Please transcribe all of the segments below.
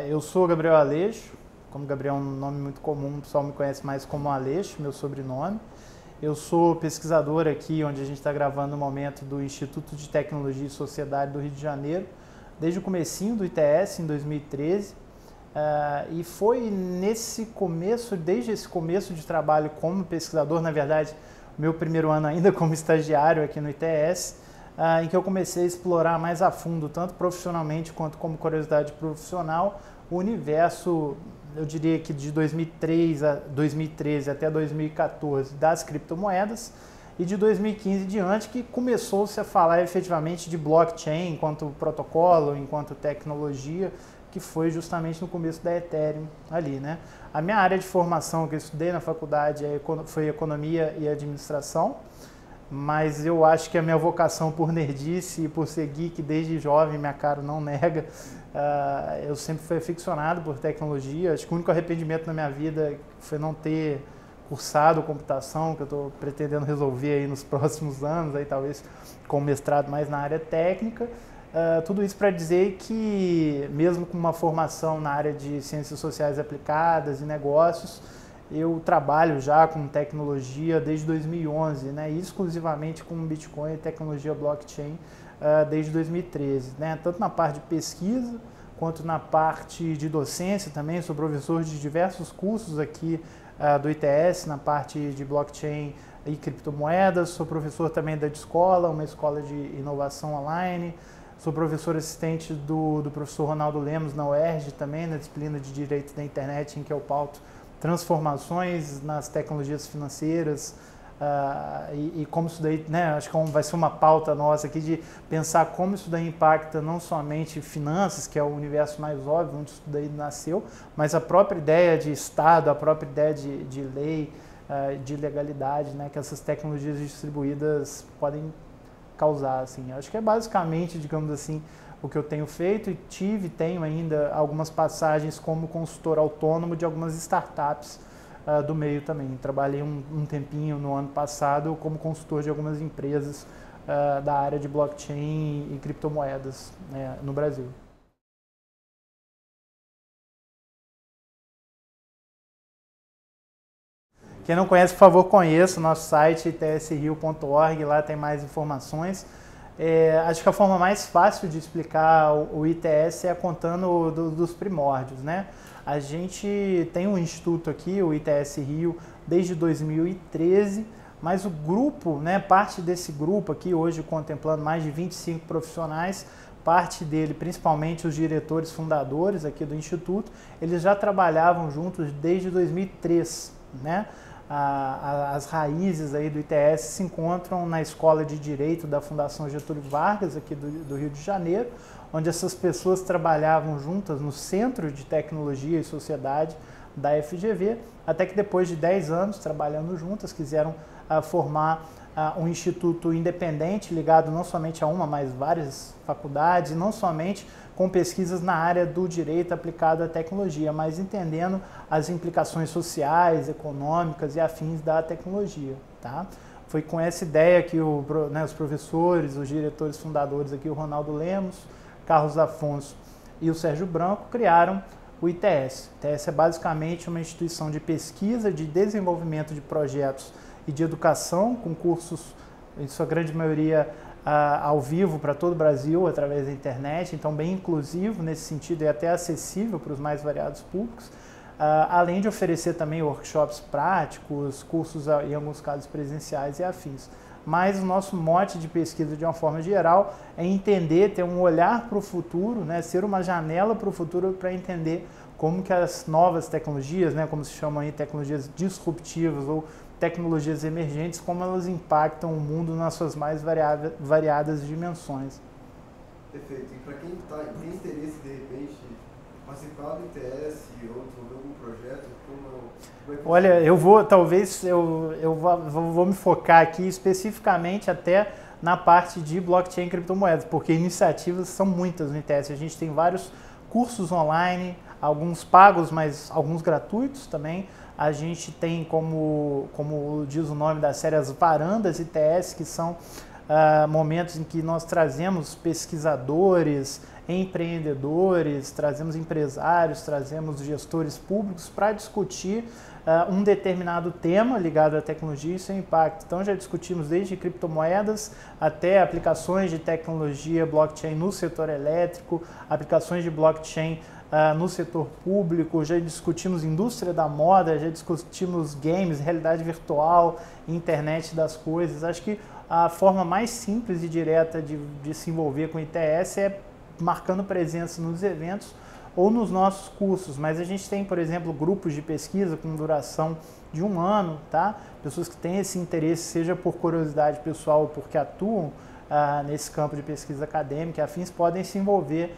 Eu sou Gabriel Aleixo, como Gabriel é um nome muito comum, o pessoal me conhece mais como Aleixo, meu sobrenome. Eu sou pesquisador aqui, onde a gente está gravando no momento, do Instituto de Tecnologia e Sociedade do Rio de Janeiro, desde o comecinho do ITS, em 2013. E foi nesse começo, desde esse começo de trabalho como pesquisador, na verdade, meu primeiro ano ainda como estagiário aqui no ITS, em que eu comecei a explorar mais a fundo, tanto profissionalmente quanto como curiosidade profissional, o universo, eu diria que de 2013 até 2014, das criptomoedas, e de 2015 em diante, que começou-se a falar efetivamente de blockchain enquanto protocolo, enquanto tecnologia, que foi justamente no começo da Ethereum ali, né? A minha área de formação que eu estudei na faculdade foi economia e administração, mas eu acho que a minha vocação por nerdice e por ser geek desde jovem, minha cara não nega, eu sempre fui aficionado por tecnologia. Acho que o único arrependimento na minha vida foi não ter cursado computação, que eu estou pretendendo resolver aí nos próximos anos, aí talvez com mestrado mais na área técnica. Tudo isso para dizer que, mesmo com uma formação na área de ciências sociais aplicadas e negócios, eu trabalho já com tecnologia desde 2011, né, exclusivamente com Bitcoin e tecnologia blockchain desde 2013, né, tanto na parte de pesquisa quanto na parte de docência também. Sou professor de diversos cursos aqui do ITS na parte de blockchain e criptomoedas. Sou professor também da Escola, uma escola de inovação online. Sou professor assistente do professor Ronaldo Lemos na UERJ também, na disciplina de Direito da Internet, em que eu pauto transformações nas tecnologias financeiras, e como isso daí, né, acho que vai ser uma pauta nossa aqui de pensar como isso daí impacta não somente finanças, que é o universo mais óbvio, onde isso daí nasceu, mas a própria ideia de Estado, a própria ideia de lei, de legalidade, né, que essas tecnologias distribuídas podem causar, assim. Acho que é basicamente, digamos assim, o que eu tenho feito, e tenho ainda algumas passagens como consultor autônomo de algumas startups do meio também. Trabalhei um tempinho no ano passado como consultor de algumas empresas da área de blockchain e criptomoedas, né, no Brasil. Quem não conhece, por favor, conheça o nosso site itsrio.org, lá tem mais informações. Acho que a forma mais fácil de explicar o ITS é contando dos primórdios, né? A gente tem um instituto aqui, o ITS Rio, desde 2013, mas o grupo, né, parte desse grupo aqui, hoje contemplando mais de 25 profissionais, parte dele, principalmente os diretores fundadores aqui do instituto, eles já trabalhavam juntos desde 2003, né? As raízes aí do ITS se encontram na Escola de Direito da Fundação Getúlio Vargas, aqui do Rio de Janeiro, onde essas pessoas trabalhavam juntas no Centro de Tecnologia e Sociedade da FGV, até que depois de 10 anos trabalhando juntas, quiseram formar um instituto independente, ligado não somente a uma, mas várias faculdades, e não somente com pesquisas na área do direito aplicado à tecnologia, mas entendendo as implicações sociais, econômicas e afins da tecnologia, tá? Foi com essa ideia que os professores, os diretores fundadores aqui, o Ronaldo Lemos, Carlos Afonso e o Sérgio Branco, criaram o ITS. O ITS é basicamente uma instituição de pesquisa, de desenvolvimento de projetos e de educação, com cursos, em sua grande maioria, ao vivo para todo o Brasil, através da internet, então bem inclusivo nesse sentido e até acessível para os mais variados públicos, além de oferecer também workshops práticos, cursos em alguns casos presenciais e afins. Mas o nosso mote de pesquisa, de uma forma geral, é entender, ter um olhar para o futuro, né, ser uma janela para o futuro, para entender como que as novas tecnologias, né, como se chamam aí, tecnologias disruptivas ou tecnologias emergentes, como elas impactam o mundo nas suas mais variadas dimensões. Perfeito. E para quem tem interesse, de repente, participar do ITS ou desenvolver algum projeto, como é que... Olha, eu vou me focar aqui especificamente até na parte de blockchain e criptomoedas, porque iniciativas são muitas no ITS. A gente tem vários cursos online, alguns pagos, mas alguns gratuitos também. A gente tem, como diz o nome da série, as varandas ITS, que são momentos em que nós trazemos pesquisadores, empreendedores, trazemos empresários, trazemos gestores públicos para discutir um determinado tema ligado à tecnologia e seu impacto. Então já discutimos desde criptomoedas até aplicações de tecnologia blockchain no setor elétrico, aplicações de blockchain no setor público, já discutimos indústria da moda, já discutimos games, realidade virtual, internet das coisas. Acho que a forma mais simples e direta de se envolver com ITS é marcando presença nos eventos ou nos nossos cursos, mas a gente tem, por exemplo, grupos de pesquisa com duração de 1 ano, tá? Pessoas que têm esse interesse, seja por curiosidade pessoal ou porque atuam nesse campo de pesquisa acadêmica, afins, podem se envolver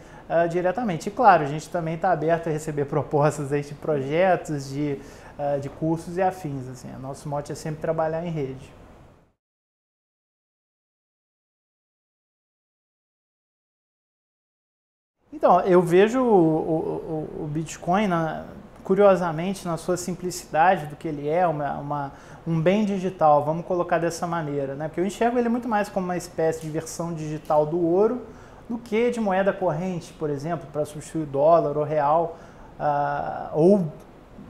diretamente. E claro, a gente também está aberto a receber propostas aí de projetos, de cursos e afins. Assim, o nosso mote é sempre trabalhar em rede. Então, eu vejo o Bitcoin, curiosamente, na sua simplicidade do que ele é, um bem digital, vamos colocar dessa maneira, né? Porque eu enxergo ele muito mais como uma espécie de versão digital do ouro do que de moeda corrente, por exemplo, para substituir o dólar ou real, ou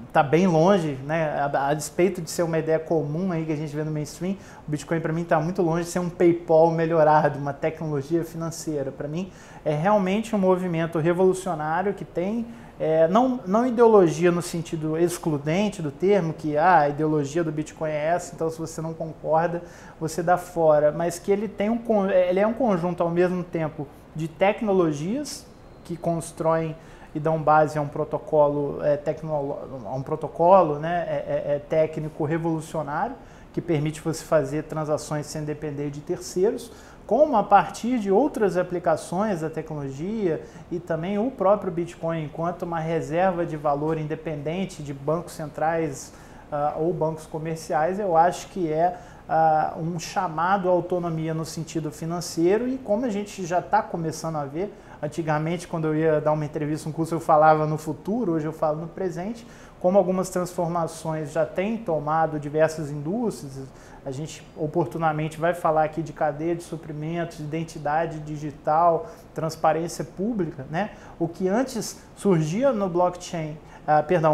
está bem longe, né? A despeito de ser uma ideia comum aí que a gente vê no mainstream, o Bitcoin para mim está muito longe de ser um PayPal melhorado, uma tecnologia financeira. Para mim é realmente um movimento revolucionário que tem, não ideologia no sentido excludente do termo, que a ideologia do Bitcoin é essa, então se você não concorda, você dá fora, mas que ele é um conjunto ao mesmo tempo de tecnologias que constroem e dão base a um protocolo, né, técnico revolucionário, que permite você fazer transações sem depender de terceiros, como a partir de outras aplicações da tecnologia e também o próprio Bitcoin enquanto uma reserva de valor independente de bancos centrais ou bancos comerciais, eu acho que é um chamado à autonomia no sentido financeiro e como a gente já está começando a ver. Antigamente, quando eu ia dar uma entrevista, um curso, eu falava no futuro, hoje eu falo no presente, como algumas transformações já têm tomado diversas indústrias, a gente oportunamente vai falar aqui de cadeia de suprimentos, identidade digital, transparência pública, né? O que antes surgia no blockchain,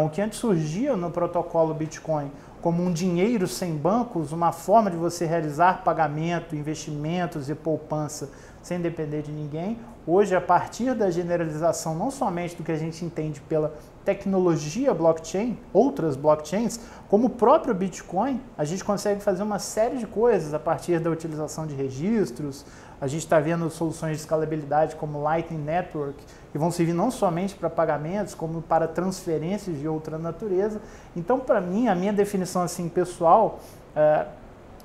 o que antes surgia no protocolo Bitcoin como um dinheiro sem bancos, uma forma de você realizar pagamento, investimentos e poupança sem depender de ninguém. Hoje, a partir da generalização não somente do que a gente entende pela tecnologia blockchain, outras blockchains, como o próprio Bitcoin, a gente consegue fazer uma série de coisas a partir da utilização de registros. A gente está vendo soluções de escalabilidade como Lightning Network, que vão servir não somente para pagamentos, como para transferências de outra natureza. Então, para mim, a minha definição assim, pessoal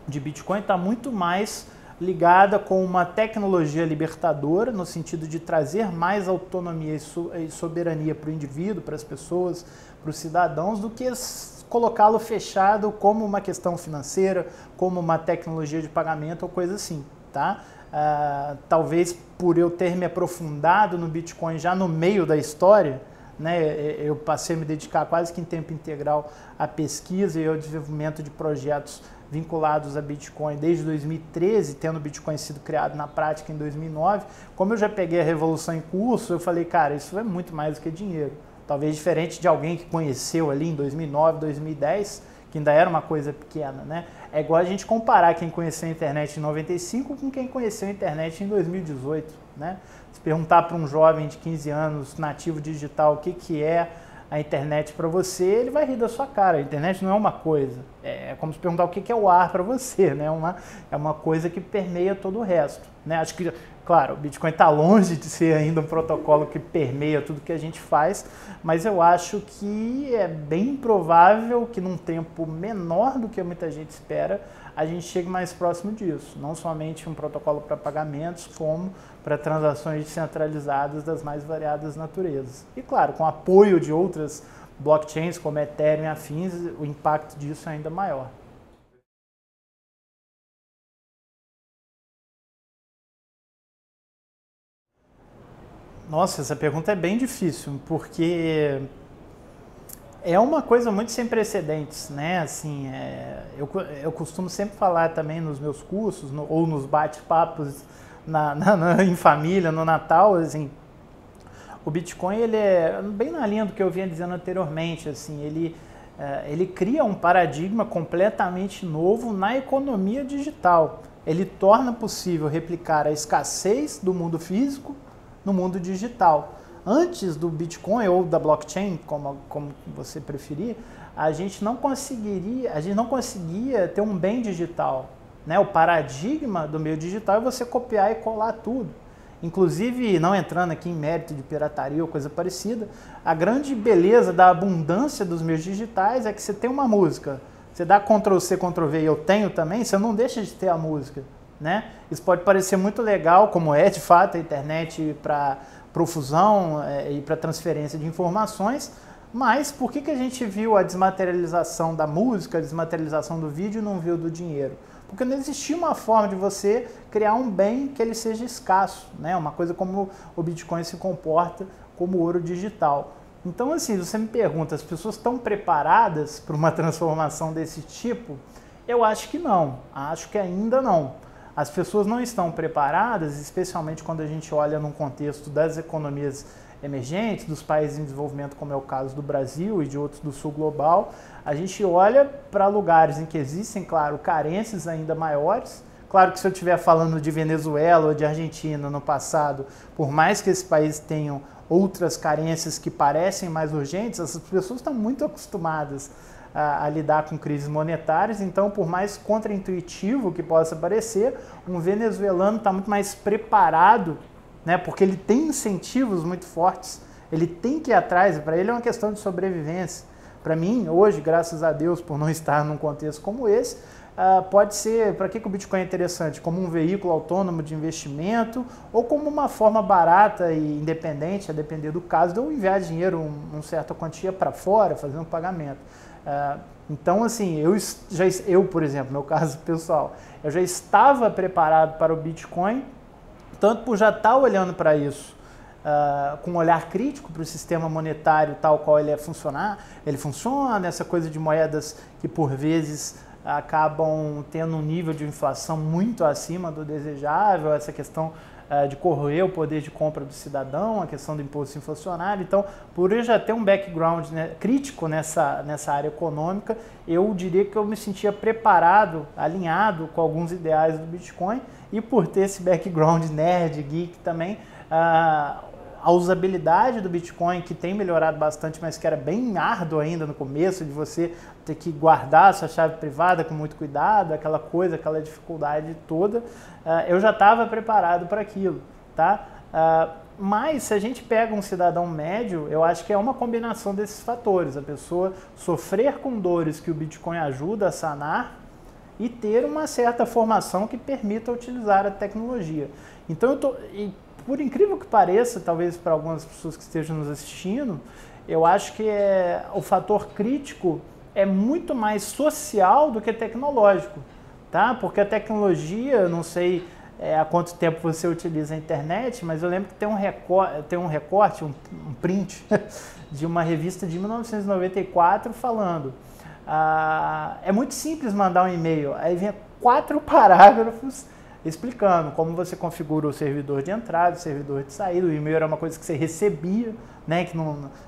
de Bitcoin está muito mais ligada com uma tecnologia libertadora, no sentido de trazer mais autonomia e soberania para o indivíduo, para as pessoas, para os cidadãos, do que colocá-lo fechado como uma questão financeira, como uma tecnologia de pagamento ou coisa assim, tá? Talvez por eu ter me aprofundado no Bitcoin já no meio da história, né, eu passei a me dedicar quase que em tempo integral à pesquisa e ao desenvolvimento de projetos vinculados a Bitcoin desde 2013, tendo o Bitcoin sido criado na prática em 2009. Como eu já peguei a revolução em curso, eu falei, cara, isso é muito mais do que dinheiro. Talvez diferente de alguém que conheceu ali em 2009, 2010, que ainda era uma coisa pequena, né? É igual a gente comparar quem conheceu a internet em 95 com quem conheceu a internet em 2018, né? Se perguntar para um jovem de 15 anos, nativo digital, o que é a internet para você, ele vai rir da sua cara. A internet não é uma coisa. É como se perguntar o que é o ar para você, né? É uma coisa que permeia todo o resto, né? Acho que, claro, o Bitcoin está longe de ser ainda um protocolo que permeia tudo que a gente faz, mas eu acho que é bem provável que num tempo menor do que muita gente espera, a gente chegue mais próximo disso. Não somente um protocolo para pagamentos, como para transações descentralizadas das mais variadas naturezas. E claro, com apoio de outras blockchains como Ethereum e afins, o impacto disso é ainda maior. Nossa, essa pergunta é bem difícil, porque é uma coisa muito sem precedentes, né? Assim, eu costumo sempre falar também nos meus cursos ou nos bate-papos em família, no Natal, assim, o Bitcoin ele é bem na linha do que eu vinha dizendo anteriormente, assim, ele cria um paradigma completamente novo na economia digital. Ele torna possível replicar a escassez do mundo físico no mundo digital. Antes do Bitcoin ou da blockchain, como você preferir, a gente não conseguia ter um bem digital, né? O paradigma do meio digital é você copiar e colar tudo. Inclusive, não entrando aqui em mérito de pirataria ou coisa parecida, a grande beleza da abundância dos meios digitais é que você tem uma música, você dá Ctrl+C, Ctrl+V e eu tenho também, você não deixa de ter a música, né? Isso pode parecer muito legal, como é de fato a internet para profusão e para transferência de informações, mas por que a gente viu a desmaterialização da música, a desmaterialização do vídeo e não viu do dinheiro? Porque não existia uma forma de você criar um bem que ele seja escasso, né? Uma coisa como o Bitcoin se comporta como ouro digital. Então, assim, você me pergunta, as pessoas estão preparadas para uma transformação desse tipo? Eu acho que não, acho que ainda não. As pessoas não estão preparadas, especialmente quando a gente olha num contexto das economias emergentes, dos países em desenvolvimento, como é o caso do Brasil e de outros do sul global. A gente olha para lugares em que existem, claro, carências ainda maiores. Claro que se eu estiver falando de Venezuela ou de Argentina no passado, por mais que esses países tenham outras carências que parecem mais urgentes, essas pessoas estão muito acostumadas a lidar com crises monetárias, então por mais contraintuitivo que possa parecer, um venezuelano está muito mais preparado, né, porque ele tem incentivos muito fortes, ele tem que ir atrás, para ele é uma questão de sobrevivência. Para mim, hoje, graças a Deus, por não estar num contexto como esse, pode ser, para que o Bitcoin é interessante? Como um veículo autônomo de investimento ou como uma forma barata e independente, a depender do caso, de eu enviar dinheiro, uma certa quantia para fora, fazer um pagamento. Então, assim, eu, por exemplo, meu caso pessoal, eu já estava preparado para o Bitcoin, tanto por já estar olhando para isso com um olhar crítico para o sistema monetário tal qual ele funciona, essa coisa de moedas que por vezes acabam tendo um nível de inflação muito acima do desejável, essa questão de corroer o poder de compra do cidadão, a questão do imposto inflacionário. Então, por eu já ter um background, né, crítico nessa área econômica, eu diria que eu me sentia preparado, alinhado com alguns ideais do Bitcoin, e por ter esse background nerd, geek também, a usabilidade do Bitcoin, que tem melhorado bastante, mas que era bem árduo ainda no começo, de você ter que guardar a sua chave privada com muito cuidado, aquela coisa, aquela dificuldade toda, eu já estava preparado para aquilo, tá? Mas se a gente pega um cidadão médio, eu acho que é uma combinação desses fatores, a pessoa sofrer com dores que o Bitcoin ajuda a sanar e ter uma certa formação que permita utilizar a tecnologia. Então, por incrível que pareça, talvez para algumas pessoas que estejam nos assistindo, eu acho que o fator crítico é muito mais social do que tecnológico, tá? Porque a tecnologia, não sei há quanto tempo você utiliza a internet, mas eu lembro que tem um recorte, um print de uma revista de 1994 falando é muito simples mandar um e-mail, aí vem 4 parágrafos explicando como você configura o servidor de entrada, o servidor de saída. O e-mail era uma coisa que você recebia, né, que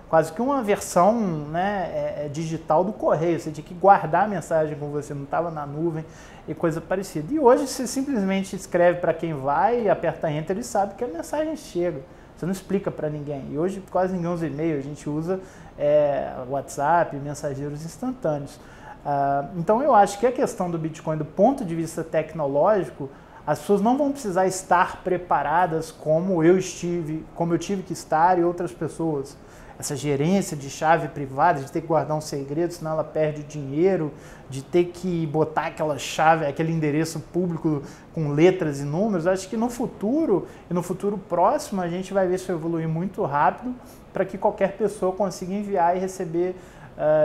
quase que uma versão, né, digital do correio. Você tinha que guardar a mensagem com você, não estava na nuvem e coisa parecida. E hoje você simplesmente escreve para quem vai, aperta Enter e sabe que a mensagem chega. Você não explica para ninguém. E hoje quase ninguém usa e-mail, a gente usa WhatsApp, mensageiros instantâneos. Então eu acho que a questão do Bitcoin, do ponto de vista tecnológico, as pessoas não vão precisar estar preparadas como eu tive que estar e outras pessoas. Essa gerência de chave privada, de ter que guardar um segredo, senão ela perde dinheiro, de ter que botar aquela chave, aquele endereço público com letras e números. Acho que no futuro, e no futuro próximo, a gente vai ver isso evoluir muito rápido para que qualquer pessoa consiga enviar e receber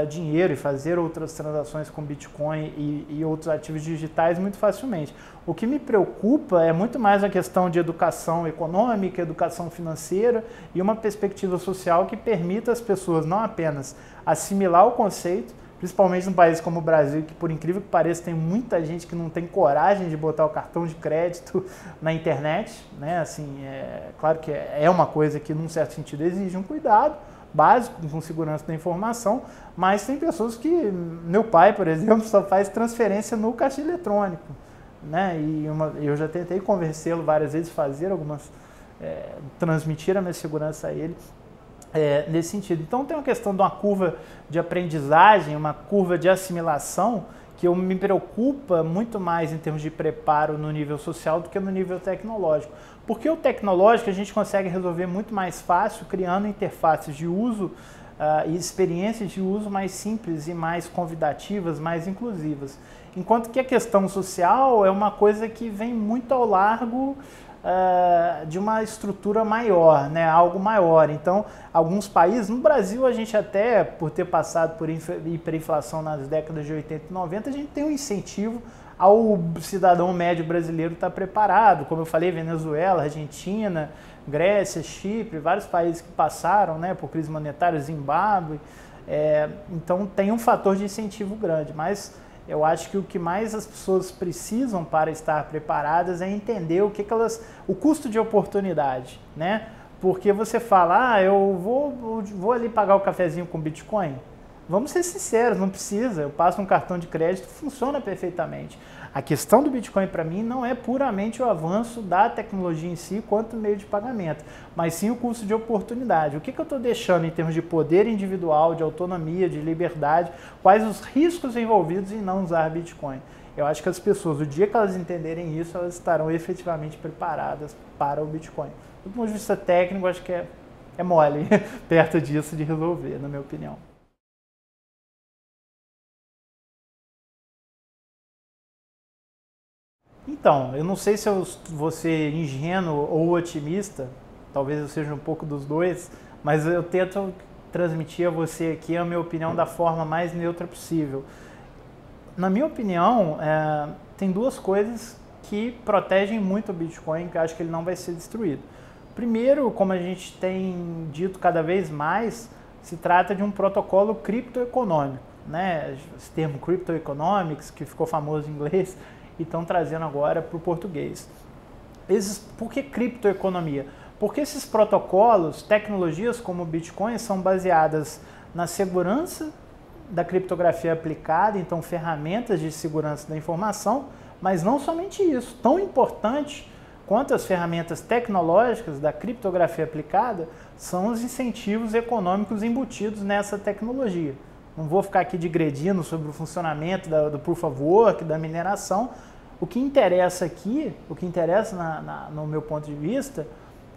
dinheiro e fazer outras transações com Bitcoin e outros ativos digitais muito facilmente. O que me preocupa é muito mais a questão de educação econômica, educação financeira e uma perspectiva social que permita às pessoas não apenas assimilar o conceito, principalmente num país como o Brasil, que por incrível que pareça tem muita gente que não tem coragem de botar o cartão de crédito na internet, né? Assim, claro que é uma coisa que num certo sentido exige um cuidado básico com segurança da informação, mas tem pessoas que, meu pai, por exemplo, só faz transferência no caixa eletrônico, né? E eu já tentei convencê-lo várias vezes, transmitir a minha segurança a ele, nesse sentido. Então tem uma questão de uma curva de aprendizagem, uma curva de assimilação, que me preocupa muito mais em termos de preparo no nível social do que no nível tecnológico. Porque o tecnológico a gente consegue resolver muito mais fácil, criando interfaces de uso e experiências de uso mais simples e mais convidativas, mais inclusivas. Enquanto que a questão social é uma coisa que vem muito ao largo de uma estrutura maior, né? Algo maior. Então, alguns países, no Brasil a gente até, por ter passado por hiperinflação nas décadas de 80 e 90, a gente tem um incentivo ao cidadão médio brasileiro estar preparado, como eu falei, Venezuela, Argentina, Grécia, Chipre, vários países que passaram, né, por crise monetária, Zimbábue, então tem um fator de incentivo grande, mas eu acho que o que mais as pessoas precisam para estar preparadas é entender o custo de oportunidade, né? Porque você fala, eu vou ali pagar o cafezinho com Bitcoin. Vamos ser sinceros, não precisa. Eu passo um cartão de crédito, funciona perfeitamente. A questão do Bitcoin para mim não é puramente o avanço da tecnologia em si quanto meio de pagamento, mas sim o custo de oportunidade. O que eu estou deixando em termos de poder individual, de autonomia, de liberdade, quais os riscos envolvidos em não usar Bitcoin. Eu acho que as pessoas, o dia que elas entenderem isso, elas estarão efetivamente preparadas para o Bitcoin. Do ponto de vista técnico, acho que é mole perto disso de resolver, na minha opinião. Então, eu não sei se eu vou ser ingênuo ou otimista, talvez eu seja um pouco dos dois, mas eu tento transmitir a você aqui a minha opinião da forma mais neutra possível. Na minha opinião, tem duas coisas que protegem muito o Bitcoin, que eu acho que ele não vai ser destruído. Primeiro, como a gente tem dito cada vez mais, se trata de um protocolo criptoeconômico, né? Esse termo cryptoeconomics, que ficou famoso em inglês, e estão trazendo agora para o português. Por que criptoeconomia? Porque esses protocolos, tecnologias como o Bitcoin, são baseadas na segurança da criptografia aplicada, então ferramentas de segurança da informação, mas não somente isso. Tão importante quanto as ferramentas tecnológicas da criptografia aplicada são os incentivos econômicos embutidos nessa tecnologia. Não vou ficar aqui digredindo sobre o funcionamento do Proof of Work, da mineração. O que interessa aqui, no meu ponto de vista,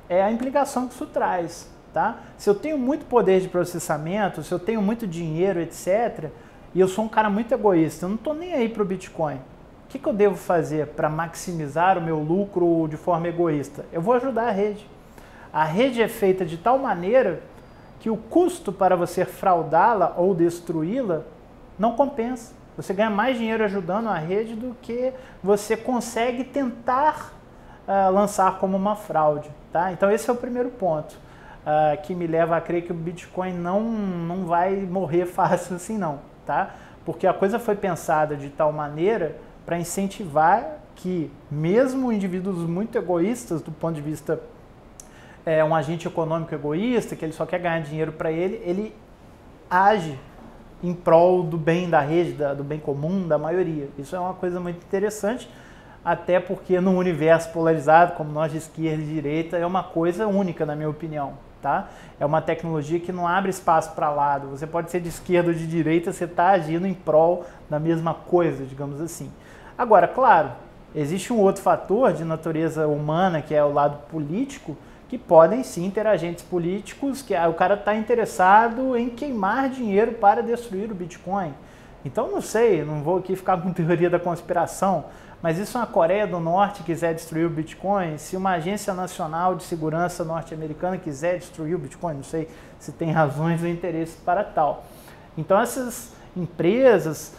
é a implicação que isso traz. Tá? Se eu tenho muito poder de processamento, se eu tenho muito dinheiro, etc., e eu sou um cara muito egoísta, eu não estou nem aí para o Bitcoin. O que eu devo fazer para maximizar o meu lucro de forma egoísta? Eu vou ajudar a rede. A rede é feita de tal maneira que o custo para você fraudá-la ou destruí-la não compensa. Você ganha mais dinheiro ajudando a rede do que você consegue tentar lançar como uma fraude. Tá? Então esse é o primeiro ponto que me leva a crer que o Bitcoin não vai morrer fácil assim não. Tá? Porque a coisa foi pensada de tal maneira para incentivar que mesmo indivíduos muito egoístas do ponto de vista um agente econômico egoísta, que ele só quer ganhar dinheiro para ele age em prol do bem da rede, do bem comum da maioria. Isso é uma coisa muito interessante, até porque num universo polarizado, como nós de esquerda e direita, é uma coisa única, na minha opinião. Tá? É uma tecnologia que não abre espaço para lado. Você pode ser de esquerda ou de direita, você está agindo em prol da mesma coisa, digamos assim. Agora, claro, existe um outro fator de natureza humana, que é o lado político, que podem sim ter agentes políticos, que o cara está interessado em queimar dinheiro para destruir o Bitcoin. Então não sei, não vou aqui ficar com teoria da conspiração, mas e se a Coreia do Norte quiser destruir o Bitcoin, se uma agência nacional de segurança norte-americana quiser destruir o Bitcoin, não sei se tem razões ou interesse para tal. Então essas empresas,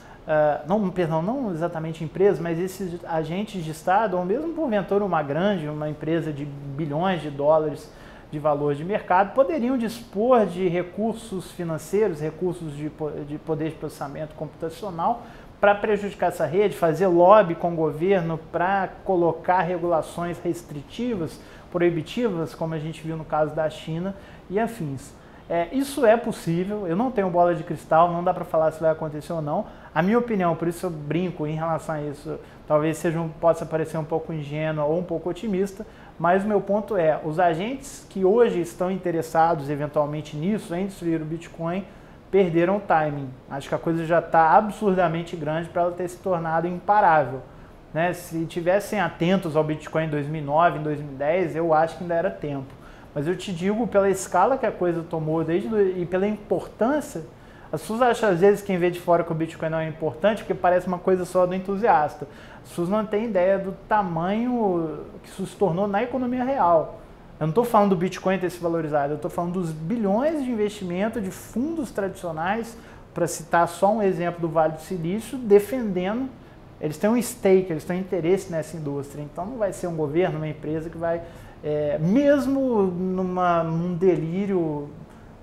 não exatamente empresas, mas esses agentes de Estado, ou mesmo porventura uma empresa de bilhões de dólares de valor de mercado, poderiam dispor de recursos financeiros, recursos de poder de processamento computacional para prejudicar essa rede, fazer lobby com o governo para colocar regulações restritivas, proibitivas, como a gente viu no caso da China e afins. Isso é possível, eu não tenho bola de cristal, não dá para falar se vai acontecer ou não. A minha opinião, por isso eu brinco em relação a isso, talvez possa parecer um pouco ingênua ou um pouco otimista, mas o meu ponto é, os agentes que hoje estão interessados eventualmente nisso, em destruir o Bitcoin, perderam o timing. Acho que a coisa já está absurdamente grande para ela ter se tornado imparável. Né? Se tivessem atentos ao Bitcoin em 2009, em 2010, eu acho que ainda era tempo. Mas eu te digo, pela escala que a coisa tomou e pela importância, as pessoas acham às vezes, quem vê de fora, que o Bitcoin não é importante, porque parece uma coisa só do entusiasta. As pessoas não têm ideia do tamanho que isso se tornou na economia real. Eu não estou falando do Bitcoin ter se valorizado, eu estou falando dos bilhões de investimento de fundos tradicionais, para citar só um exemplo do Vale do Silício, defendendo, eles têm um stake, eles têm interesse nessa indústria. Então não vai ser um governo, uma empresa que vai... mesmo num delírio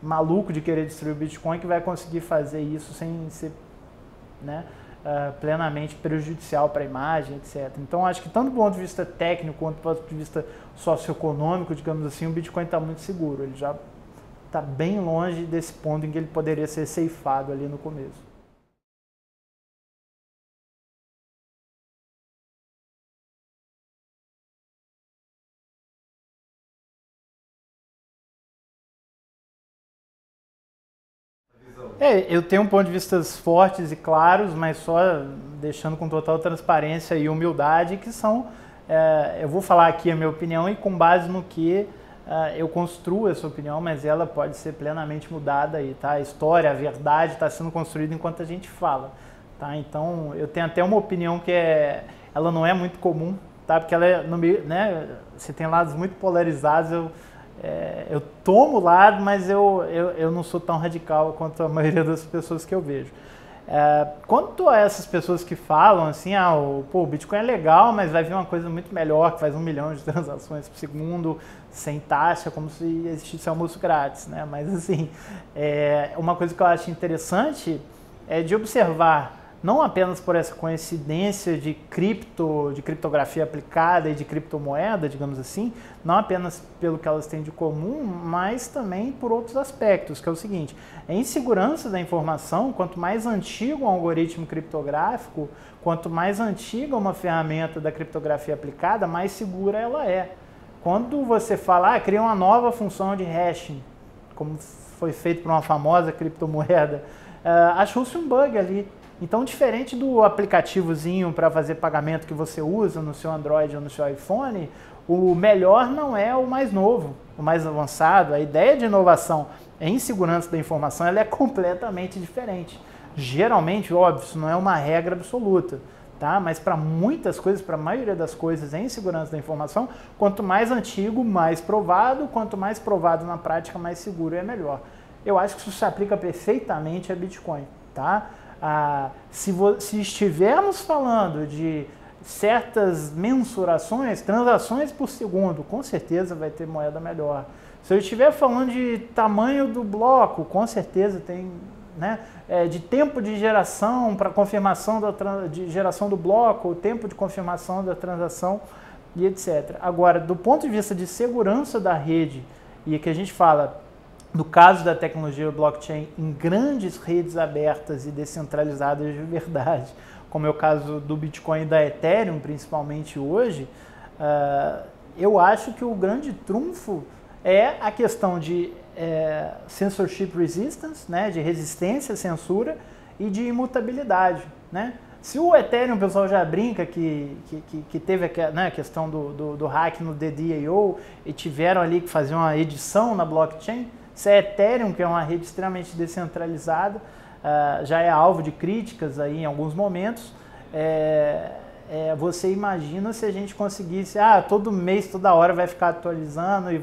maluco de querer destruir o Bitcoin, que vai conseguir fazer isso sem ser, né, plenamente prejudicial para a imagem, etc. Então, acho que tanto do ponto de vista técnico quanto do ponto de vista socioeconômico, digamos assim, o Bitcoin está muito seguro. Ele já está bem longe desse ponto em que ele poderia ser ceifado ali no começo. Eu tenho um ponto de vista fortes e claros, mas só deixando com total transparência e humildade, que são, eu vou falar aqui a minha opinião e com base no que eu construo essa opinião, mas ela pode ser plenamente mudada aí, tá? A história, a verdade está sendo construída enquanto a gente fala, tá? Então, eu tenho até uma opinião que ela não é muito comum, tá? Porque ela é, né, você tem lados muito polarizados, eu tomo o lado, mas eu não sou tão radical quanto a maioria das pessoas que eu vejo. Quanto a essas pessoas que falam assim, o Bitcoin é legal, mas vai vir uma coisa muito melhor, que faz 1 milhão de transações por segundo, sem taxa, como se existisse almoço grátis, né? Mas assim, uma coisa que eu acho interessante é de observar, não apenas por essa coincidência de criptografia aplicada e de criptomoeda, digamos assim, não apenas pelo que elas têm de comum, mas também por outros aspectos, que é o seguinte: a insegurança da informação, quanto mais antigo um algoritmo criptográfico, quanto mais antiga uma ferramenta da criptografia aplicada, mais segura ela é. Quando você fala, cria uma nova função de hashing, como foi feito por uma famosa criptomoeda, achou-se um bug ali. Então, diferente do aplicativozinho para fazer pagamento que você usa no seu Android ou no seu iPhone, o melhor não é o mais novo, o mais avançado. A ideia de inovação em segurança da informação ela é completamente diferente. Geralmente, óbvio, isso não é uma regra absoluta, tá? Mas para muitas coisas, para a maioria das coisas em segurança da informação, quanto mais antigo, mais provado, quanto mais provado na prática, mais seguro é melhor. Eu acho que isso se aplica perfeitamente a Bitcoin, tá? Se estivermos falando de certas mensurações, transações por segundo, com certeza vai ter moeda melhor. Se eu estiver falando de tamanho do bloco, com certeza tem, né, de tempo de geração para confirmação de geração do bloco, tempo de confirmação da transação e etc. Agora, do ponto de vista de segurança da rede, e que a gente fala no caso da tecnologia blockchain em grandes redes abertas e descentralizadas de verdade, como é o caso do Bitcoin e da Ethereum, principalmente hoje, eu acho que o grande trunfo é a questão de censorship resistance, né, de resistência à censura e de imutabilidade, né? Se o Ethereum, o pessoal já brinca que teve a questão do hack no DDAO e tiveram ali que fazer uma edição na blockchain, se é Ethereum, que é uma rede extremamente descentralizada, já é alvo de críticas aí em alguns momentos, você imagina se a gente conseguisse, todo mês, toda hora vai ficar atualizando, e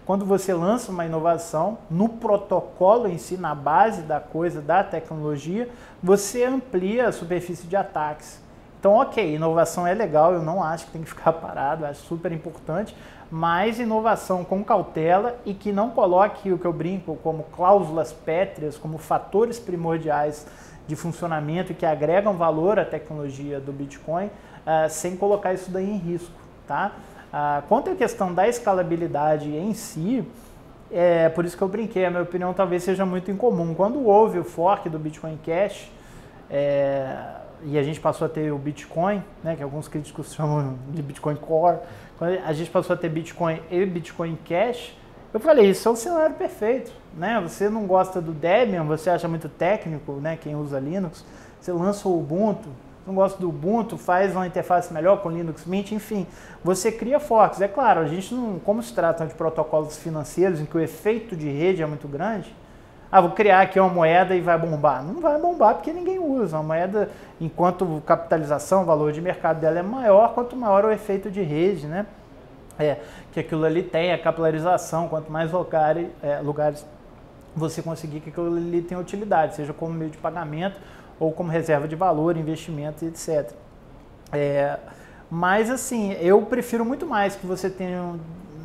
quando você lança uma inovação no protocolo em si, na base da coisa, da tecnologia, você amplia a superfície de ataques. Então, ok, inovação é legal, eu não acho que tem que ficar parado, acho super importante, mas inovação com cautela e que não coloque o que eu brinco como cláusulas pétreas, como fatores primordiais de funcionamento e que agregam valor à tecnologia do Bitcoin, sem colocar isso daí em risco, tá? Quanto à questão da escalabilidade em si, por isso que eu brinquei, a minha opinião talvez seja muito incomum. Quando houve o fork do Bitcoin Cash, e a gente passou a ter o Bitcoin, né, que alguns críticos chamam de Bitcoin Core, quando a gente passou a ter Bitcoin e Bitcoin Cash, eu falei, isso é o cenário perfeito, né? Você não gosta do Debian, você acha muito técnico, né, quem usa Linux, você lança o Ubuntu, não gosta do Ubuntu, faz uma interface melhor com Linux Mint, enfim, você cria forks. É claro, a gente não, como se trata de protocolos financeiros em que o efeito de rede é muito grande, vou criar aqui uma moeda e vai bombar. Não vai bombar porque ninguém usa. Uma moeda, enquanto capitalização, o valor de mercado dela é maior, quanto maior o efeito de rede, né? Que aquilo ali tem, a capilarização, quanto mais lugares você conseguir que aquilo ali tenha utilidade, seja como meio de pagamento ou como reserva de valor, investimento, etc. Mas assim, eu prefiro muito mais que você tenha,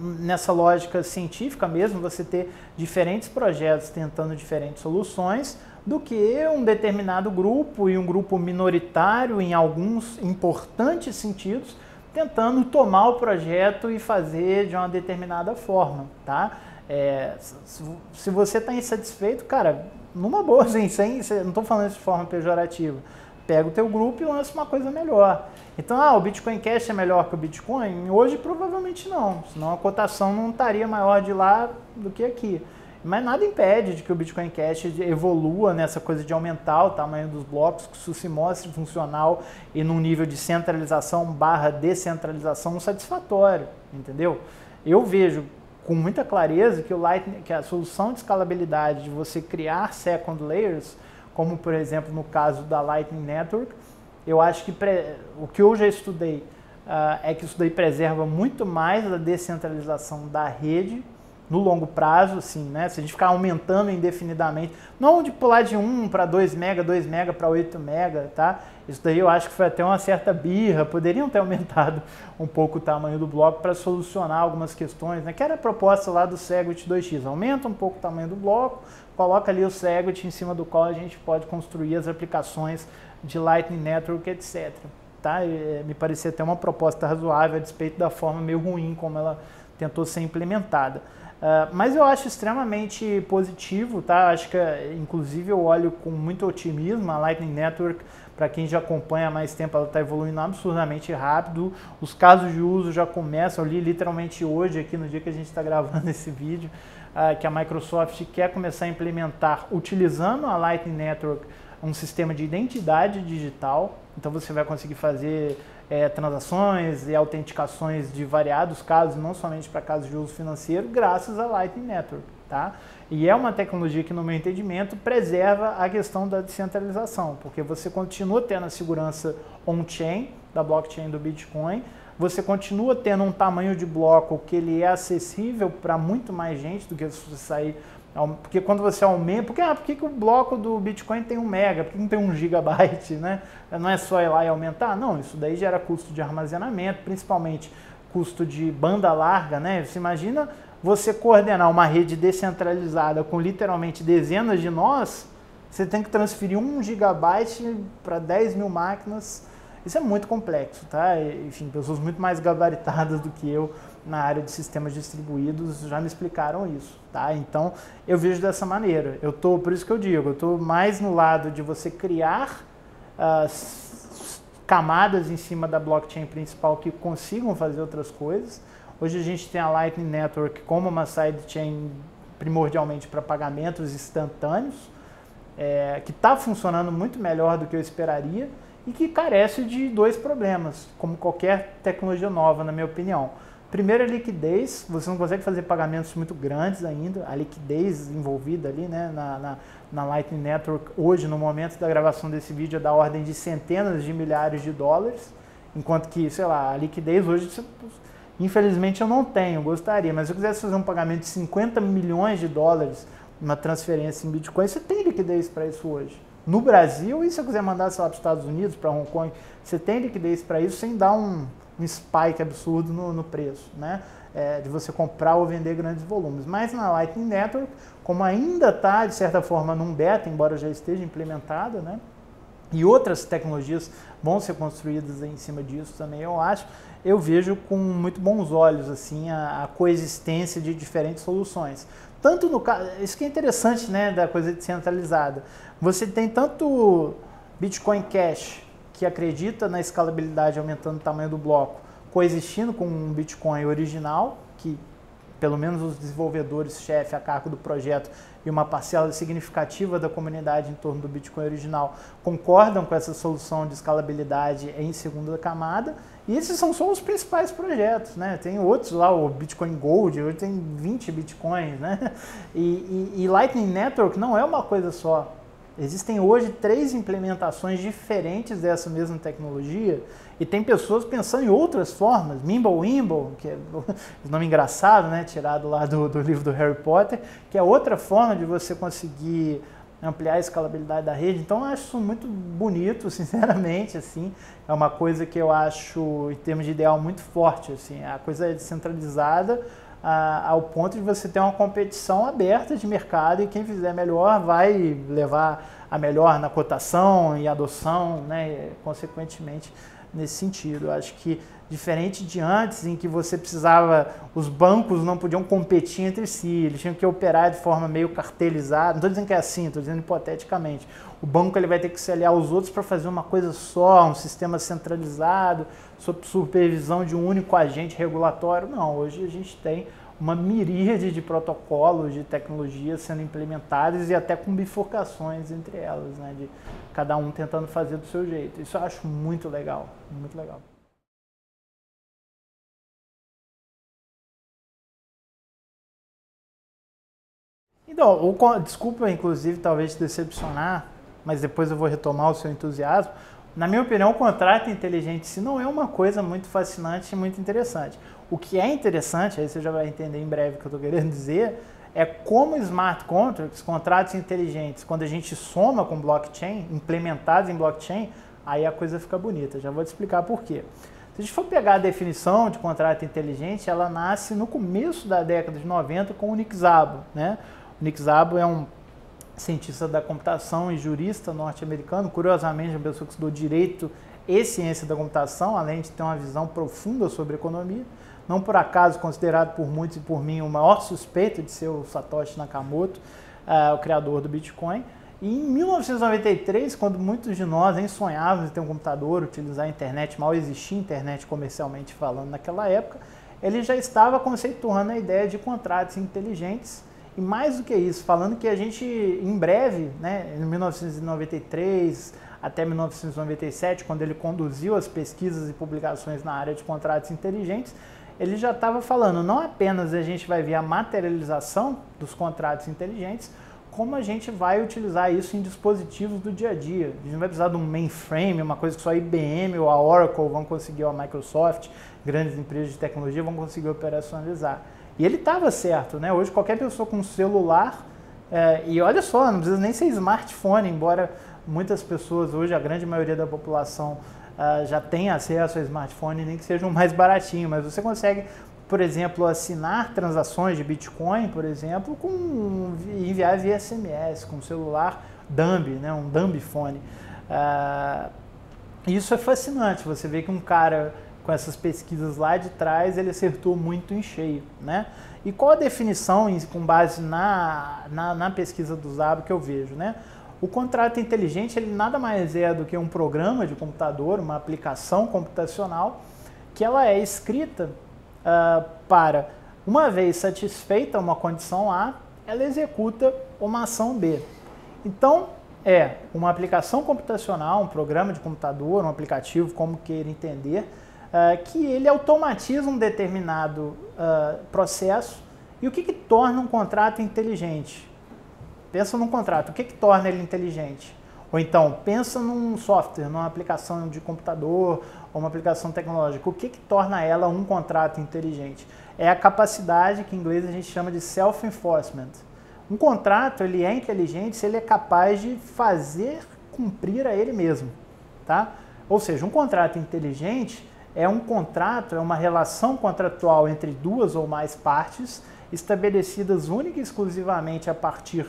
nessa lógica científica mesmo, você ter diferentes projetos tentando diferentes soluções, do que um determinado grupo e um grupo minoritário em alguns importantes sentidos, tentando tomar o projeto e fazer de uma determinada forma, tá? Se você está insatisfeito, cara, numa boa, assim, não estou falando isso de forma pejorativa, pega o teu grupo e lança uma coisa melhor. Então, o Bitcoin Cash é melhor que o Bitcoin? Hoje, provavelmente não, senão a cotação não estaria maior de lá do que aqui. Mas nada impede de que o Bitcoin Cash evolua nessa coisa de aumentar o tamanho dos blocos, que isso se mostre funcional e num nível de centralização / descentralização satisfatório, entendeu? Eu vejo com muita clareza que que a solução de escalabilidade de você criar second layers, como por exemplo no caso da Lightning Network, eu acho que o que eu já estudei é que isso daí preserva muito mais a descentralização da rede no longo prazo, assim, né? Se a gente ficar aumentando indefinidamente, não de pular de 1 para 2 mega para 8 mega, tá? Isso daí eu acho que foi até uma certa birra, poderiam ter aumentado um pouco o tamanho do bloco para solucionar algumas questões, né? Que era a proposta lá do Segwit 2x, aumenta um pouco o tamanho do bloco, coloca ali o Segwit em cima do qual a gente pode construir as aplicações de Lightning Network, etc. Tá? Me parecia até uma proposta razoável a despeito da forma meio ruim como ela tentou ser implementada. Mas eu acho extremamente positivo, tá? Acho que, inclusive, eu olho com muito otimismo a Lightning Network. Para quem já acompanha há mais tempo, ela está evoluindo absurdamente rápido. Os casos de uso já começam. Eu li literalmente hoje, aqui no dia que a gente está gravando esse vídeo, que a Microsoft quer começar a implementar, utilizando a Lightning Network, um sistema de identidade digital. Então você vai conseguir fazer transações e autenticações de variados casos, não somente para casos de uso financeiro, graças à Lightning Network, tá? E é uma tecnologia que, no meu entendimento, preserva a questão da descentralização, porque você continua tendo a segurança on-chain, da blockchain do Bitcoin, você continua tendo um tamanho de bloco que ele é acessível para muito mais gente do que se você sair. Porque quando você aumenta, por que o bloco do Bitcoin tem 1 mega, por que não tem 1 gigabyte, né? Não é só ir lá e aumentar? Não, isso daí gera custo de armazenamento, principalmente custo de banda larga, né? Você imagina você coordenar uma rede descentralizada com literalmente dezenas de nós, você tem que transferir 1 gigabyte para 10 mil máquinas. Isso é muito complexo, tá? Enfim, pessoas muito mais gabaritadas do que eu na área de sistemas distribuídos já me explicaram isso, tá? Então, eu vejo dessa maneira. Por isso que eu digo, eu estou mais no lado de você criar camadas em cima da blockchain principal que consigam fazer outras coisas. Hoje a gente tem a Lightning Network como uma sidechain primordialmente para pagamentos instantâneos, que está funcionando muito melhor do que eu esperaria e que carece de 2 problemas, como qualquer tecnologia nova, na minha opinião. Primeiro, a liquidez. Você não consegue fazer pagamentos muito grandes ainda. A liquidez envolvida ali, né, na Lightning Network, hoje, no momento da gravação desse vídeo, é da ordem de centenas de milhares de dólares, enquanto que, sei lá, a liquidez hoje, infelizmente, eu não tenho, gostaria, mas se eu quisesse fazer um pagamento de 50 milhões de dólares, uma transferência em Bitcoin, você tem liquidez para isso hoje. No Brasil, e se eu quiser mandar, sei lá, para os Estados Unidos, para Hong Kong, você tem liquidez para isso sem dar um spike absurdo no preço, né? de você comprar ou vender grandes volumes. Mas na Lightning Network, como ainda está, de certa forma, num beta, embora já esteja implementada, né? E outras tecnologias vão ser construídas em cima disso também, eu acho, eu vejo com muito bons olhos assim, a coexistência de diferentes soluções. Tanto no caso, isso que é interessante, né, da coisa descentralizada. Você tem tanto Bitcoin Cash, que acredita na escalabilidade aumentando o tamanho do bloco, coexistindo com um Bitcoin original, que pelo menos os desenvolvedores-chefe a cargo do projeto e uma parcela significativa da comunidade em torno do Bitcoin original concordam com essa solução de escalabilidade em segunda camada, e esses são só os principais projetos, né? Tem outros lá, o Bitcoin Gold, hoje tem 20 Bitcoins, né? E Lightning Network não é uma coisa só. Existem hoje 3 implementações diferentes dessa mesma tecnologia e tem pessoas pensando em outras formas. Mimblewimble, que é um nome engraçado, né? Tirado lá do livro do Harry Potter, que é outra forma de você conseguir ampliar a escalabilidade da rede. Então, eu acho isso muito bonito, sinceramente, assim. É uma coisa que eu acho, em termos de ideal, muito forte, assim. A coisa é descentralizada ao ponto de você ter uma competição aberta de mercado e quem fizer melhor vai levar a melhor na cotação e adoção, né, consequentemente, nesse sentido. Eu acho que, diferente de antes, em que você precisava, os bancos não podiam competir entre si, eles tinham que operar de forma meio cartelizada, não estou dizendo que é assim, estou dizendo hipoteticamente. O banco ele vai ter que se aliar aos outros para fazer uma coisa só, um sistema centralizado, sob supervisão de um único agente regulatório. Não, hoje a gente tem uma miríade de protocolos, de tecnologias sendo implementadas e até com bifurcações entre elas, né, de cada um tentando fazer do seu jeito. Isso eu acho muito legal, muito legal. Então, desculpa, inclusive, talvez te decepcionar, mas depois eu vou retomar o seu entusiasmo. Na minha opinião, o contrato inteligente se não é uma coisa muito fascinante e muito interessante. O que é interessante, aí você já vai entender em breve o que eu estou querendo dizer, é como smart contracts, contratos inteligentes, quando a gente soma com blockchain, implementados em blockchain, aí a coisa fica bonita. Já vou te explicar por quê. Se a gente for pegar a definição de contrato inteligente, ela nasce no começo da década de 90 com o Nick Szabo, né? O Nick Szabo é um cientista da computação e jurista norte-americano, curiosamente uma pessoa que estudou direito e ciência da computação, além de ter uma visão profunda sobre economia. Não por acaso considerado por muitos e por mim o maior suspeito de ser o Satoshi Nakamoto, o criador do Bitcoin. E em 1993, quando muitos de nós nem sonhávamos em ter um computador, utilizar a internet, mal existia internet comercialmente falando naquela época, ele já estava conceituando a ideia de contratos inteligentes. E mais do que isso, falando que a gente, em breve, né, em 1993 até 1997, quando ele conduziu as pesquisas e publicações na área de contratos inteligentes, ele já estava falando, não apenas a gente vai ver a materialização dos contratos inteligentes, como a gente vai utilizar isso em dispositivos do dia a dia. A gente não vai precisar de um mainframe, uma coisa que só a IBM ou a Oracle vão conseguir, ou a Microsoft, grandes empresas de tecnologia vão conseguir operacionalizar. E ele estava certo, né? Hoje qualquer pessoa com um celular, e olha só, não precisa nem ser smartphone, embora muitas pessoas hoje, a grande maioria da população já tenha acesso a smartphone, nem que seja um mais baratinho, mas você consegue, por exemplo, assinar transações de Bitcoin, por exemplo, enviar via SMS, com um celular Dumb, né? Um Dumb phone. Isso é fascinante, você vê que um cara com essas pesquisas lá de trás, ele acertou muito em cheio, né? E qual a definição, com base na pesquisa do Szabo, que eu vejo, né? O contrato inteligente, ele nada mais é do que um programa de computador, uma aplicação computacional, que ela é escrita para, uma vez satisfeita uma condição A, ela executa uma ação B. Então, é uma aplicação computacional, um programa de computador, um aplicativo, como queira entender, que ele automatiza um determinado processo. E o que torna um contrato inteligente? Pensa num contrato, o que torna ele inteligente? Ou então, pensa num software, numa aplicação de computador ou uma aplicação tecnológica. O que torna ela um contrato inteligente? É a capacidade que em inglês a gente chama de self-enforcement. Um contrato ele é inteligente se ele é capaz de fazer cumprir a ele mesmo. Tá? Ou seja, um contrato inteligente é um contrato, é uma relação contratual entre duas ou mais partes, estabelecidas única e exclusivamente a partir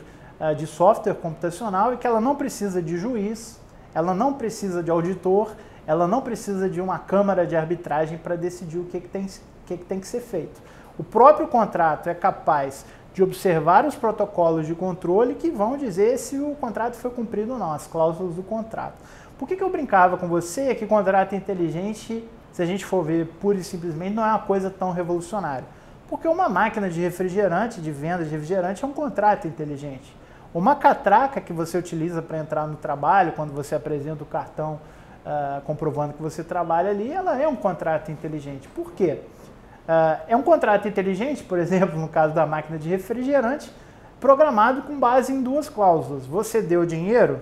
de software computacional e que ela não precisa de juiz, ela não precisa de auditor, ela não precisa de uma câmara de arbitragem para decidir o que tem que ser feito. O próprio contrato é capaz de observar os protocolos de controle que vão dizer se o contrato foi cumprido ou não, as cláusulas do contrato. Por que eu brincava com você que contrato inteligente, se a gente for ver pura e simplesmente, não é uma coisa tão revolucionária? Porque uma máquina de refrigerante, de venda de refrigerante, é um contrato inteligente. Uma catraca que você utiliza para entrar no trabalho, quando você apresenta o cartão comprovando que você trabalha ali, ela é um contrato inteligente. Por quê? É um contrato inteligente, por exemplo, no caso da máquina de refrigerante, programado com base em duas cláusulas. Você deu dinheiro?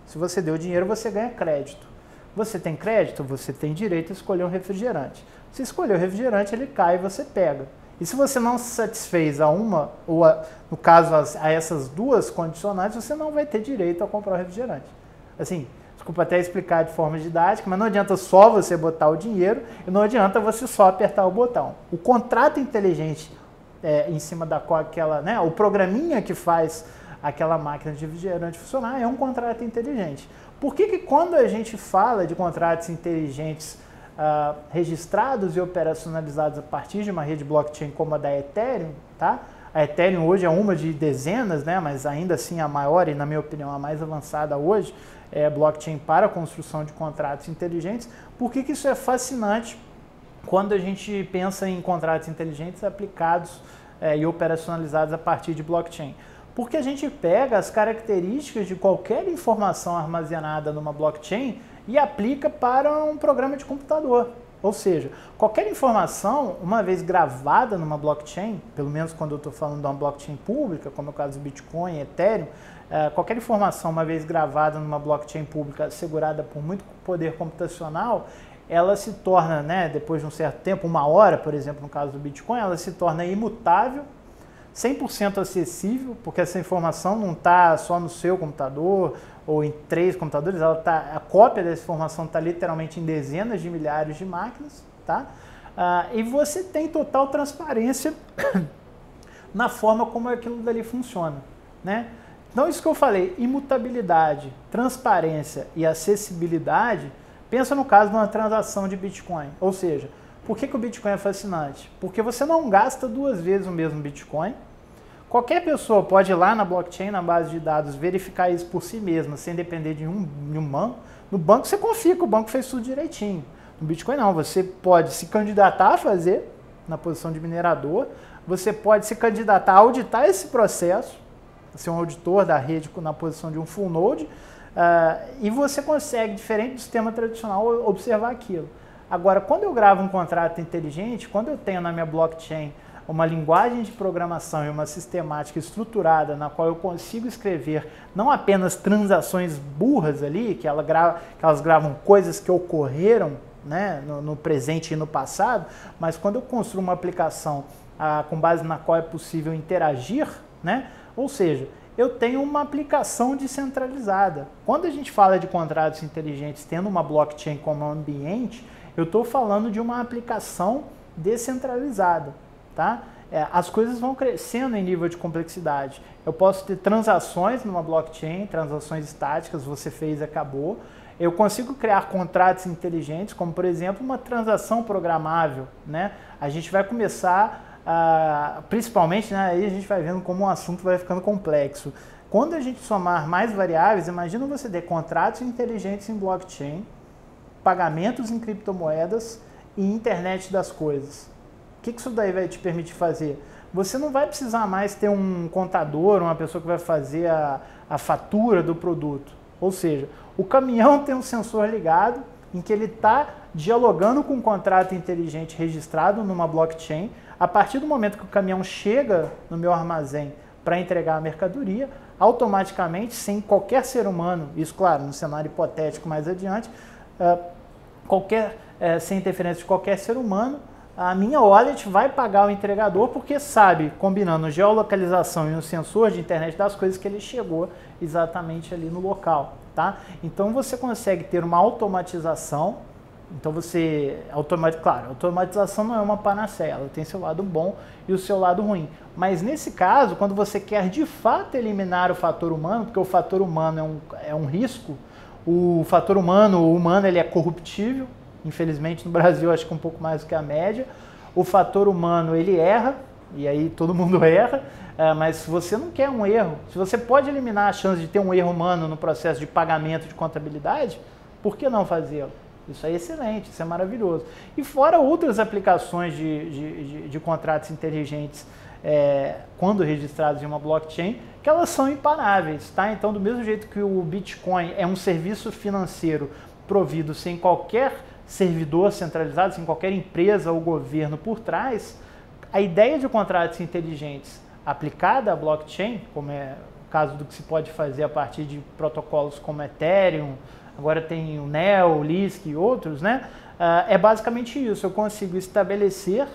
Se você deu dinheiro, você ganha crédito. Você tem crédito? Você tem direito a escolher um refrigerante. Se escolher o refrigerante, ele cai e você pega. E se você não se satisfez a uma, ou no caso a essas duas condicionantes, você não vai ter direito a comprar o refrigerante. Assim, desculpa até explicar de forma didática, mas não adianta só você botar o dinheiro e não adianta você só apertar o botão. O contrato inteligente em cima da qual o programinha que faz aquela máquina de refrigerante funcionar é um contrato inteligente. Por que quando a gente fala de contratos inteligentes registrados e operacionalizados a partir de uma rede blockchain como a da Ethereum, tá? A Ethereum hoje é uma de dezenas, né, mas ainda assim a maior e, na minha opinião, a mais avançada hoje é a blockchain para a construção de contratos inteligentes. Por que isso é fascinante quando a gente pensa em contratos inteligentes aplicados e operacionalizados a partir de blockchain? Porque a gente pega as características de qualquer informação armazenada numa blockchain e aplica para um programa de computador. Ou seja, qualquer informação, uma vez gravada numa blockchain, pelo menos quando eu estou falando de uma blockchain pública, como é o caso do Bitcoin, Ethereum, qualquer informação, uma vez gravada numa blockchain pública assegurada por muito poder computacional, ela se torna, né, depois de um certo tempo, uma hora, por exemplo, no caso do Bitcoin, ela se torna imutável, 100% acessível, porque essa informação não está só no seu computador ou em 3 computadores, a cópia dessa informação está literalmente em dezenas de milhares de máquinas, tá? E você tem total transparência na forma como aquilo dali funciona, né? Então, isso que eu falei, imutabilidade, transparência e acessibilidade, pensa no caso de uma transação de Bitcoin, ou seja, por que o Bitcoin é fascinante? Porque você não gasta 2 vezes o mesmo Bitcoin. Qualquer pessoa pode ir lá na blockchain, na base de dados, verificar isso por si mesma, sem depender de um banco. No banco você confia que o banco fez tudo direitinho. No Bitcoin não, você pode se candidatar a fazer, na posição de minerador, você pode se candidatar a auditar esse processo, ser um auditor da rede na posição de um full node, e você consegue, diferente do sistema tradicional, observar aquilo. Agora, quando eu gravo um contrato inteligente, quando eu tenho na minha blockchain uma linguagem de programação e uma sistemática estruturada na qual eu consigo escrever não apenas transações burras ali, que elas gravam coisas que ocorreram, né, no presente e no passado, mas quando eu construo uma aplicação com base na qual é possível interagir, né, ou seja, eu tenho uma aplicação descentralizada. Quando a gente fala de contratos inteligentes tendo uma blockchain como ambiente, eu estou falando de uma aplicação descentralizada, tá? As coisas vão crescendo em nível de complexidade. Eu posso ter transações numa blockchain, transações estáticas, você fez e acabou. Eu consigo criar contratos inteligentes, como por exemplo uma transação programável, né? A gente vai começar, principalmente, né, aí a gente vai vendo como o assunto vai ficando complexo. Quando a gente somar mais variáveis, imagina você ter contratos inteligentes em blockchain, pagamentos em criptomoedas e internet das coisas. O que isso daí vai te permitir fazer? Você não vai precisar mais ter um contador, uma pessoa que vai fazer a fatura do produto. Ou seja, o caminhão tem um sensor ligado em que ele está dialogando com um contrato inteligente registrado numa blockchain. A partir do momento que o caminhão chega no meu armazém para entregar a mercadoria, automaticamente, sem qualquer ser humano, isso claro, no cenário hipotético mais adiante, sem interferência de qualquer ser humano, a minha wallet vai pagar o entregador porque sabe, combinando geolocalização e um sensor de internet das coisas, que ele chegou exatamente ali no local, tá? Então você consegue ter uma automatização Então claro, a automatização não é uma panaceia, ela tem seu lado bom e o seu lado ruim. Mas nesse caso, quando você quer de fato eliminar o fator humano, porque o fator humano é um risco, o humano ele é corruptível, infelizmente no Brasil acho que um pouco mais do que a média. O fator humano ele erra, e aí todo mundo erra, mas se você não quer um erro, se você pode eliminar a chance de ter um erro humano no processo de pagamento de contabilidade, por que não fazê-lo? Isso é excelente, isso é maravilhoso. E fora outras aplicações de contratos inteligentes, quando registrados em uma blockchain, que elas são imparáveis, tá? Então, do mesmo jeito que o Bitcoin é um serviço financeiro provido sem qualquer servidor centralizado, sem qualquer empresa ou governo por trás, a ideia de contratos inteligentes aplicada à blockchain, como é o caso do que se pode fazer a partir de protocolos como Ethereum, agora tem o Neo, o Lisk e outros, né? É basicamente isso, eu consigo estabelecer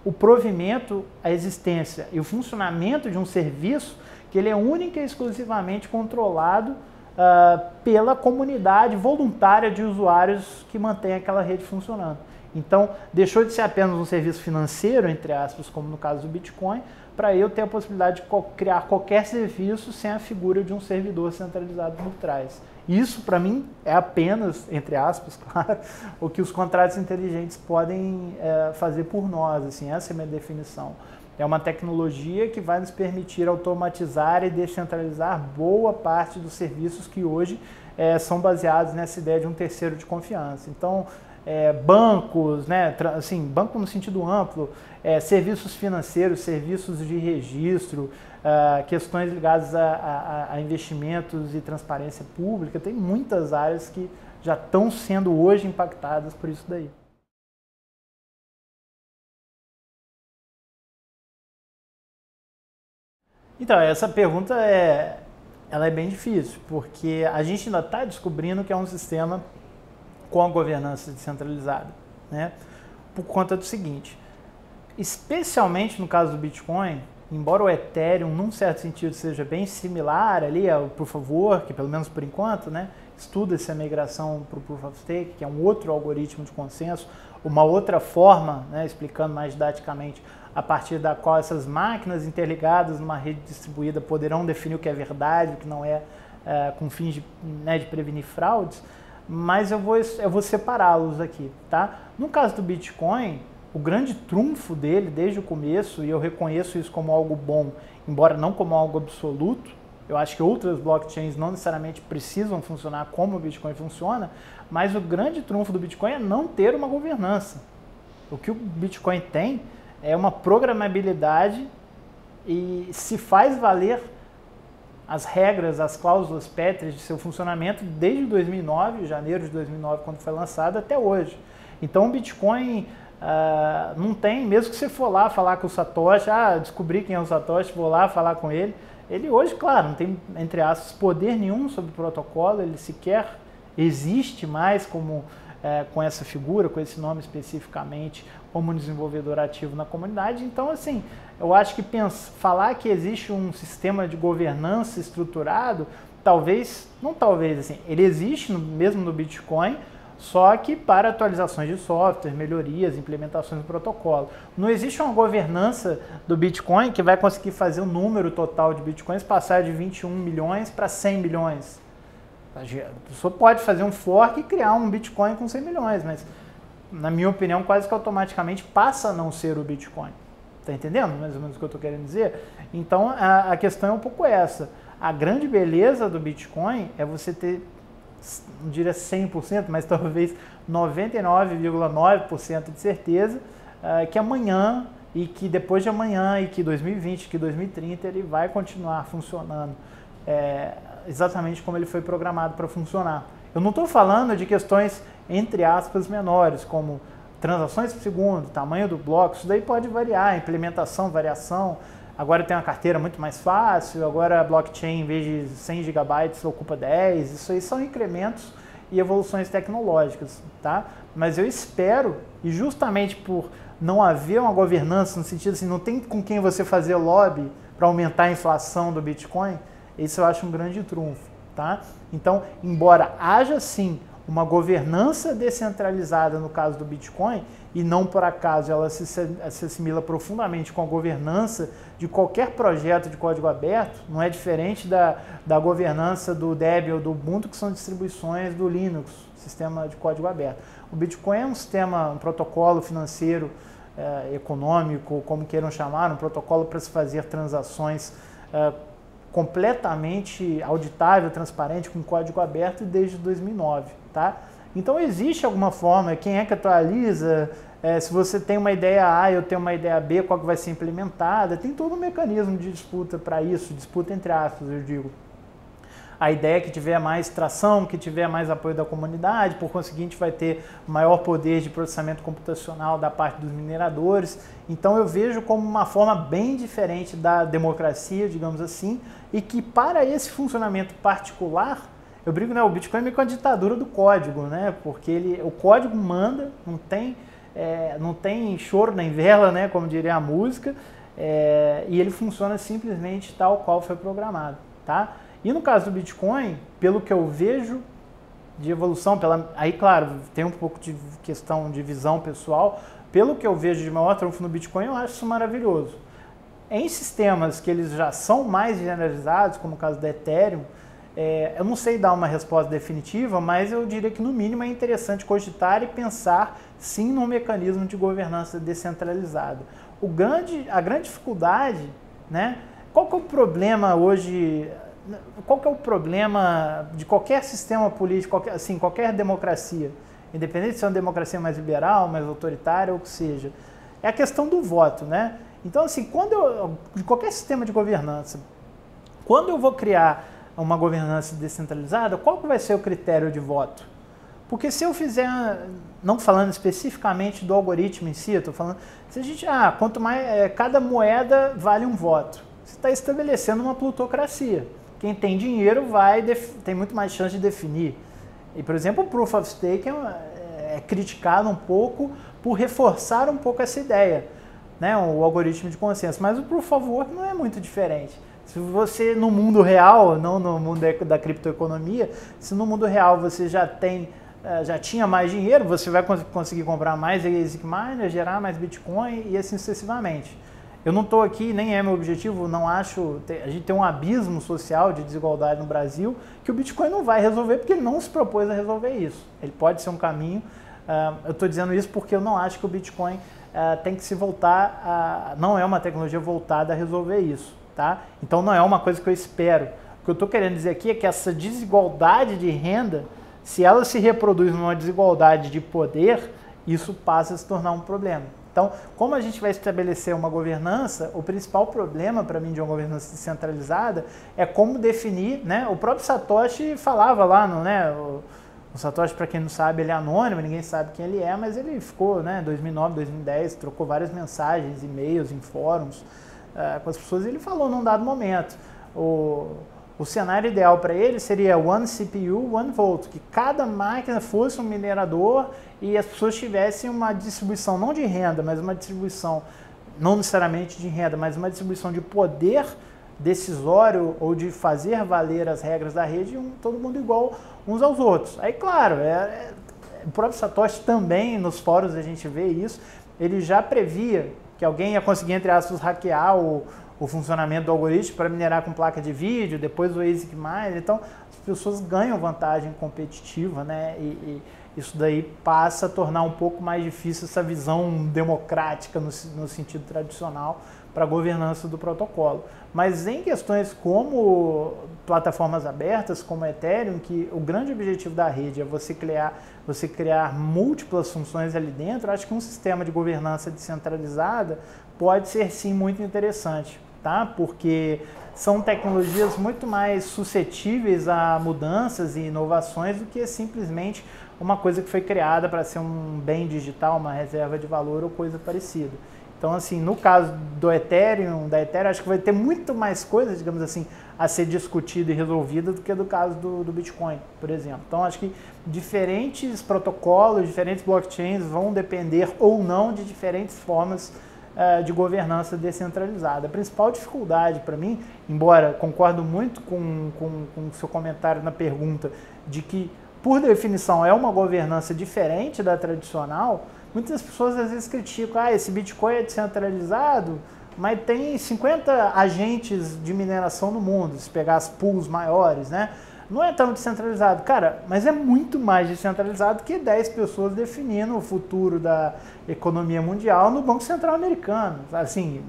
o provimento, a existência e o funcionamento de um serviço que ele é única e exclusivamente controlado pela comunidade voluntária de usuários que mantém aquela rede funcionando. Então, deixou de ser apenas um serviço financeiro, entre aspas, como no caso do Bitcoin, para eu ter a possibilidade de criar qualquer serviço sem a figura de um servidor centralizado por trás. Isso, para mim, é apenas, entre aspas, claro, o que os contratos inteligentes podem fazer por nós. Assim, essa é a minha definição. É uma tecnologia que vai nos permitir automatizar e descentralizar boa parte dos serviços que hoje são baseados nessa ideia de um terceiro de confiança. Então, bancos, né, assim, banco no sentido amplo, serviços financeiros, serviços de registro, questões ligadas a investimentos e transparência pública, tem muitas áreas que já estão sendo hoje impactadas por isso daí. Então, essa pergunta ela é bem difícil, porque a gente ainda está descobrindo que é um sistema com a governança descentralizada, né? Por conta do seguinte, especialmente no caso do Bitcoin, embora o Ethereum, num certo sentido, seja bem similar ali ao Proof of Work, pelo menos por enquanto, né? Estuda-se a migração para o Proof of Stake, que é um outro algoritmo de consenso, uma outra forma, né, explicando mais didaticamente, a partir da qual essas máquinas interligadas numa rede distribuída poderão definir o que é verdade, o que não é, com fins de prevenir fraudes, mas eu vou separá-los aqui, tá? No caso do Bitcoin, o grande trunfo dele desde o começo, e eu reconheço isso como algo bom, embora não como algo absoluto, eu acho que outras blockchains não necessariamente precisam funcionar como o Bitcoin funciona, mas o grande trunfo do Bitcoin é não ter uma governança. O que o Bitcoin tem é uma programabilidade e se faz valer as regras, as cláusulas pétreas de seu funcionamento desde 2009, janeiro de 2009, quando foi lançado, até hoje. Então o Bitcoin não tem, mesmo que você for lá falar com o Satoshi, descobri quem é o Satoshi, vou lá falar com ele, ele hoje, claro, não tem, entre aspas, poder nenhum sobre o protocolo, ele sequer existe mais como com essa figura, com esse nome especificamente, como um desenvolvedor ativo na comunidade. Então, assim, eu acho que falar que existe um sistema de governança estruturado, assim, ele existe mesmo no Bitcoin, só que para atualizações de software, melhorias, implementações do protocolo. Não existe uma governança do Bitcoin que vai conseguir fazer o número total de Bitcoins passar de 21 milhões para 100 milhões. A pessoa pode fazer um fork e criar um Bitcoin com 100 milhões, mas, na minha opinião, quase que automaticamente passa a não ser o Bitcoin. Está entendendo mais ou menos o que eu estou querendo dizer? Então, a questão é um pouco essa. A grande beleza do Bitcoin é você ter, não diria 100%, mas talvez 99,9% de certeza que amanhã e que depois de amanhã e que 2020, que 2030 ele vai continuar funcionando exatamente como ele foi programado para funcionar. Eu não estou falando de questões, entre aspas, menores, como transações por segundo, tamanho do bloco, isso daí pode variar, implementação, variação. Agora tem uma carteira muito mais fácil, agora a blockchain, em vez de 100 GB, ocupa 10. Isso aí são incrementos e evoluções tecnológicas, tá? Mas eu espero, e justamente por não haver uma governança, no sentido assim, não tem com quem você fazer lobby para aumentar a inflação do Bitcoin, isso eu acho um grande trunfo, tá? Então, embora haja sim uma governança descentralizada no caso do Bitcoin, e não por acaso ela se assimila profundamente com a governança de qualquer projeto de código aberto, não é diferente da governança do Debian ou do Ubuntu, que são distribuições do Linux, sistema de código aberto. O Bitcoin é um sistema, um protocolo financeiro, econômico, como queiram chamar, um protocolo para se fazer transações completamente auditável, transparente, com código aberto desde 2009, tá? Então existe alguma forma, quem é que atualiza, se você tem uma ideia A e eu tenho uma ideia B, qual que vai ser implementada, tem todo um mecanismo de disputa para isso, disputa entre aspas, eu digo. A ideia é que tiver mais tração, que tiver mais apoio da comunidade, por conseguinte vai ter maior poder de processamento computacional da parte dos mineradores. Então eu vejo como uma forma bem diferente da democracia, digamos assim, e que para esse funcionamento particular, eu brigo, né, o Bitcoin é meio com a ditadura do código, né, porque o código manda, não tem choro nem vela, né, como diria a música, e ele funciona simplesmente tal qual foi programado, tá? E no caso do Bitcoin, pelo que eu vejo de evolução, aí claro, tem um pouco de questão de visão pessoal, pelo que eu vejo de maior trunfo no Bitcoin, eu acho isso maravilhoso. Em sistemas que eles já são mais generalizados, como o caso do Ethereum, eu não sei dar uma resposta definitiva, mas eu diria que no mínimo é interessante cogitar e pensar sim num mecanismo de governança descentralizada. A grande dificuldade, né, qual que é o problema hoje... Qual que é o problema de qualquer sistema político, qualquer democracia, independente se é uma democracia mais liberal, mais autoritária ou o que seja, é a questão do voto, né? Então, assim, de qualquer sistema de governança, quando eu vou criar uma governança descentralizada, qual que vai ser o critério de voto? Porque se eu fizer, não falando especificamente do algoritmo em si, eu estou falando, se a gente, quanto mais, cada moeda vale um voto, você está estabelecendo uma plutocracia. Quem tem dinheiro tem muito mais chance de definir. E, por exemplo, o Proof of Stake é criticado um pouco por reforçar um pouco essa ideia, né? O algoritmo de consenso. Mas o Proof of Work não é muito diferente. Se você, no mundo real, não no mundo da criptoeconomia, se no mundo real você já tinha mais dinheiro, você vai conseguir comprar mais ASIC miner, gerar mais Bitcoin e assim sucessivamente. Eu não estou aqui, nem é meu objetivo, não acho... A gente tem um abismo social de desigualdade no Brasil que o Bitcoin não vai resolver porque ele não se propôs a resolver isso. Ele pode ser um caminho. Eu estou dizendo isso porque eu não acho que o Bitcoin tem que se voltar não é uma tecnologia voltada a resolver isso, tá? Então não é uma coisa que eu espero. O que eu estou querendo dizer aqui é que essa desigualdade de renda, se ela se reproduz numa desigualdade de poder, isso passa a se tornar um problema. Então, como a gente vai estabelecer uma governança, o principal problema para mim de uma governança descentralizada é como definir, né? O próprio Satoshi falava lá, o Satoshi, para quem não sabe, ele é anônimo, ninguém sabe quem ele é, mas ele ficou, né, 2009, 2010, trocou várias mensagens, e-mails, em fóruns com as pessoas, e ele falou num dado momento, o cenário ideal para ele seria one CPU, one vote, que cada máquina fosse um minerador e as pessoas tivessem uma distribuição, não de renda, mas uma distribuição, não necessariamente de renda, mas uma distribuição de poder decisório ou de fazer valer as regras da rede, todo mundo igual uns aos outros. Aí, claro, o próprio Satoshi também, nos fóruns a gente vê isso, ele já previa que alguém ia conseguir, entre aspas, hackear o funcionamento do algoritmo para minerar com placa de vídeo, depois o ASIC miner. Então, as pessoas ganham vantagem competitiva, né? E isso daí passa a tornar um pouco mais difícil essa visão democrática no sentido tradicional para a governança do protocolo. Mas em questões como plataformas abertas, como a Ethereum, que o grande objetivo da rede é você criar múltiplas funções ali dentro, acho que um sistema de governança descentralizada pode ser sim muito interessante, tá? Porque são tecnologias muito mais suscetíveis a mudanças e inovações do que simplesmente uma coisa que foi criada para ser um bem digital, uma reserva de valor ou coisa parecida. Então, assim, no caso do Ethereum, acho que vai ter muito mais coisas, digamos assim, a ser discutida e resolvida do que do caso do Bitcoin, por exemplo. Então, acho que diferentes protocolos, diferentes blockchains vão depender ou não de diferentes formas de governança descentralizada. A principal dificuldade para mim, embora concordo muito com o seu comentário na pergunta, de que por definição, é uma governança diferente da tradicional, muitas pessoas às vezes criticam, esse Bitcoin é descentralizado, mas tem 50 agentes de mineração no mundo, se pegar as pools maiores, né? Não é tão descentralizado. Cara, mas é muito mais descentralizado que 10 pessoas definindo o futuro da economia mundial no Banco Central americano, assim,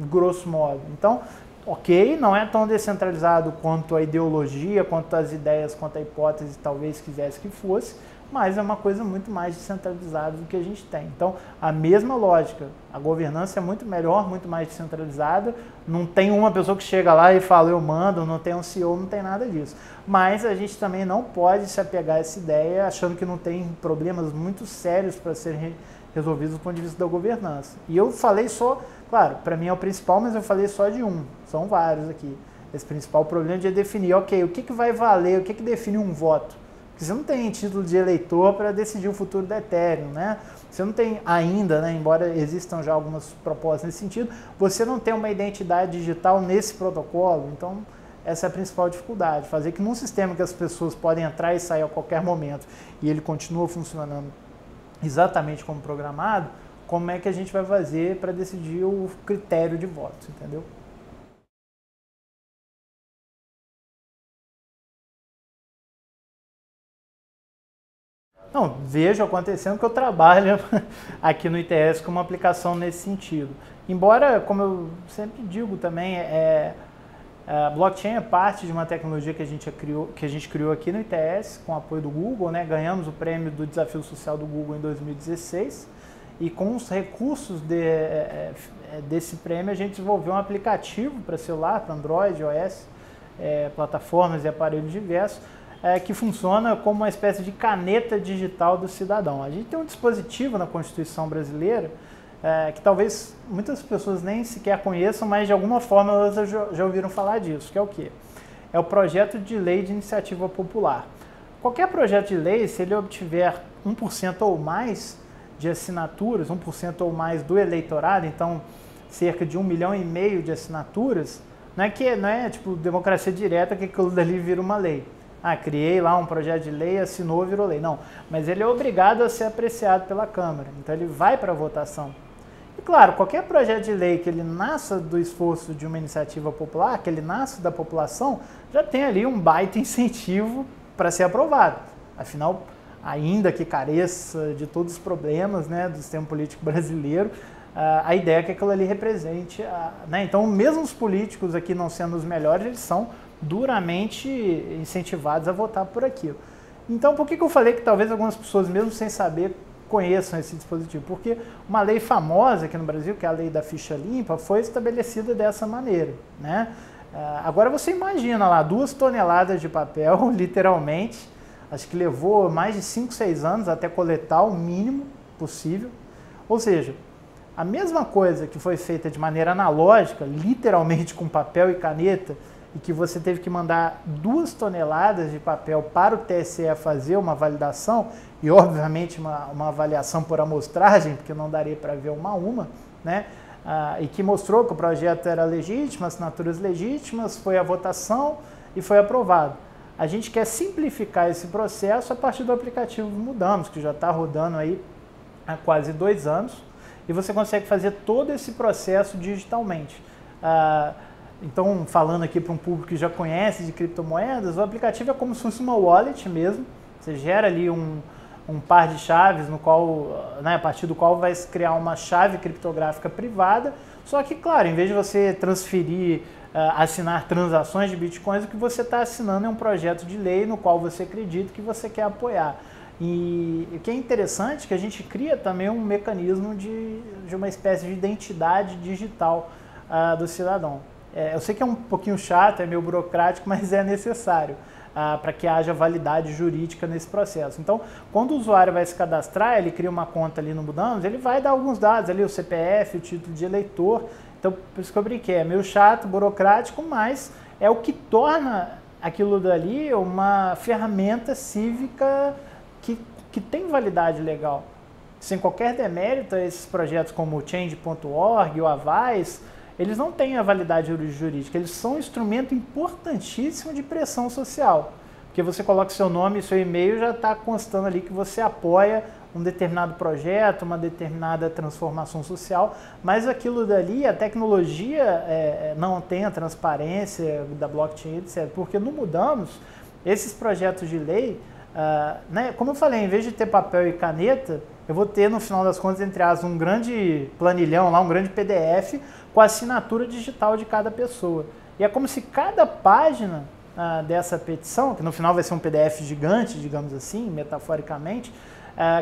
grosso modo. Então, ok, não é tão descentralizado quanto a ideologia, quanto as ideias, quanto a hipótese talvez quisesse que fosse, mas é uma coisa muito mais descentralizada do que a gente tem. Então, a mesma lógica, a governança é muito melhor, muito mais descentralizada, não tem uma pessoa que chega lá e fala eu mando, não tem um CEO, não tem nada disso. Mas a gente também não pode se apegar a essa ideia achando que não tem problemas muito sérios para serem resolvidos do ponto de vista da governança. E eu falei só, claro, para mim é o principal, mas eu falei só de um, são vários aqui. Esse principal problema é definir, ok, o que vai valer, o que define um voto? Porque você não tem título de eleitor para decidir o futuro da Ethereum, né? Você não tem ainda, né, embora existam já algumas propostas nesse sentido, você não tem uma identidade digital nesse protocolo. Então, essa é a principal dificuldade, fazer que num sistema que as pessoas podem entrar e sair a qualquer momento e ele continua funcionando exatamente como programado, como é que a gente vai fazer para decidir o critério de voto, entendeu? Não, vejo acontecendo que eu trabalho aqui no ITS com uma aplicação nesse sentido. Embora, como eu sempre digo também, a blockchain é parte de uma tecnologia que a gente criou aqui no ITS, com o apoio do Google, né? Ganhamos o prêmio do Desafio Social do Google em 2016 e com os recursos desse prêmio a gente desenvolveu um aplicativo para celular, para Android, iOS, plataformas e aparelhos diversos, que funciona como uma espécie de caneta digital do cidadão. A gente tem um dispositivo na Constituição brasileira que talvez muitas pessoas nem sequer conheçam, mas de alguma forma elas já ouviram falar disso, que é o quê? É o projeto de lei de iniciativa popular. Qualquer projeto de lei, se ele obtiver 1% ou mais de assinaturas, 1% ou mais do eleitorado, então cerca de 1,5 milhão de assinaturas, não é tipo democracia direta que aquilo dali vira uma lei. Criei lá um projeto de lei, assinou, virou lei. Não, mas ele é obrigado a ser apreciado pela Câmara, então ele vai para a votação. E claro, qualquer projeto de lei que ele nasça do esforço de uma iniciativa popular, que ele nasça da população, já tem ali um baita incentivo para ser aprovado. Afinal, ainda que careça de todos os problemas, né, do sistema político brasileiro, a ideia é que aquilo ali represente, né? Então, mesmo os políticos aqui não sendo os melhores, eles são duramente incentivados a votar por aquilo. Então, por que eu falei que talvez algumas pessoas, mesmo sem saber, conheçam esse dispositivo? Porque uma lei famosa aqui no Brasil, que é a lei da ficha limpa, foi estabelecida dessa maneira, né? Agora você imagina lá, 2 toneladas de papel, literalmente, acho que levou mais de 5, 6 anos até coletar o mínimo possível. Ou seja, a mesma coisa que foi feita de maneira analógica, literalmente com papel e caneta, e que você teve que mandar 2 toneladas de papel para o TSE fazer uma validação, e obviamente uma avaliação por amostragem, porque não daria para ver uma a uma, né? E que mostrou que o projeto era legítimo, assinaturas legítimas, foi a votação e foi aprovado. A gente quer simplificar esse processo a partir do aplicativo Mudamos, que já está rodando aí há quase 2 anos, e você consegue fazer todo esse processo digitalmente. Então, falando aqui para um público que já conhece de criptomoedas, o aplicativo é como se fosse uma wallet mesmo. Você gera ali um par de chaves, no qual, né, a partir do qual vai criar uma chave criptográfica privada. Só que, claro, em vez de você transferir, assinar transações de bitcoins, o que você está assinando é um projeto de lei no qual você acredita que você quer apoiar. E o que é interessante é que a gente cria também um mecanismo de uma espécie de identidade digital do cidadão. Eu sei que é um pouquinho chato, é meio burocrático, mas é necessário para que haja validade jurídica nesse processo. Então, quando o usuário vai se cadastrar, ele cria uma conta ali no Mudamos, ele vai dar alguns dados ali, o CPF, o título de eleitor. Então, por isso que eu brinquei, é meio chato, burocrático, mas é o que torna aquilo dali uma ferramenta cívica que tem validade legal. Sem qualquer demérito, esses projetos como o Change.org, o Avaz, eles não têm a validade jurídica, eles são um instrumento importantíssimo de pressão social. porque você coloca seu nome e seu e-mail, já está constando ali que você apoia um determinado projeto, uma determinada transformação social, mas aquilo dali, a tecnologia não tem a transparência da blockchain, etc. Porque no Mudamos, esses projetos de lei, né, como eu falei, em vez de ter papel e caneta, eu vou ter, no final das contas, entre aspas, um grande planilhão lá, um grande PDF com a assinatura digital de cada pessoa. E é como se cada página dessa petição, que no final vai ser um PDF gigante, digamos assim, metaforicamente,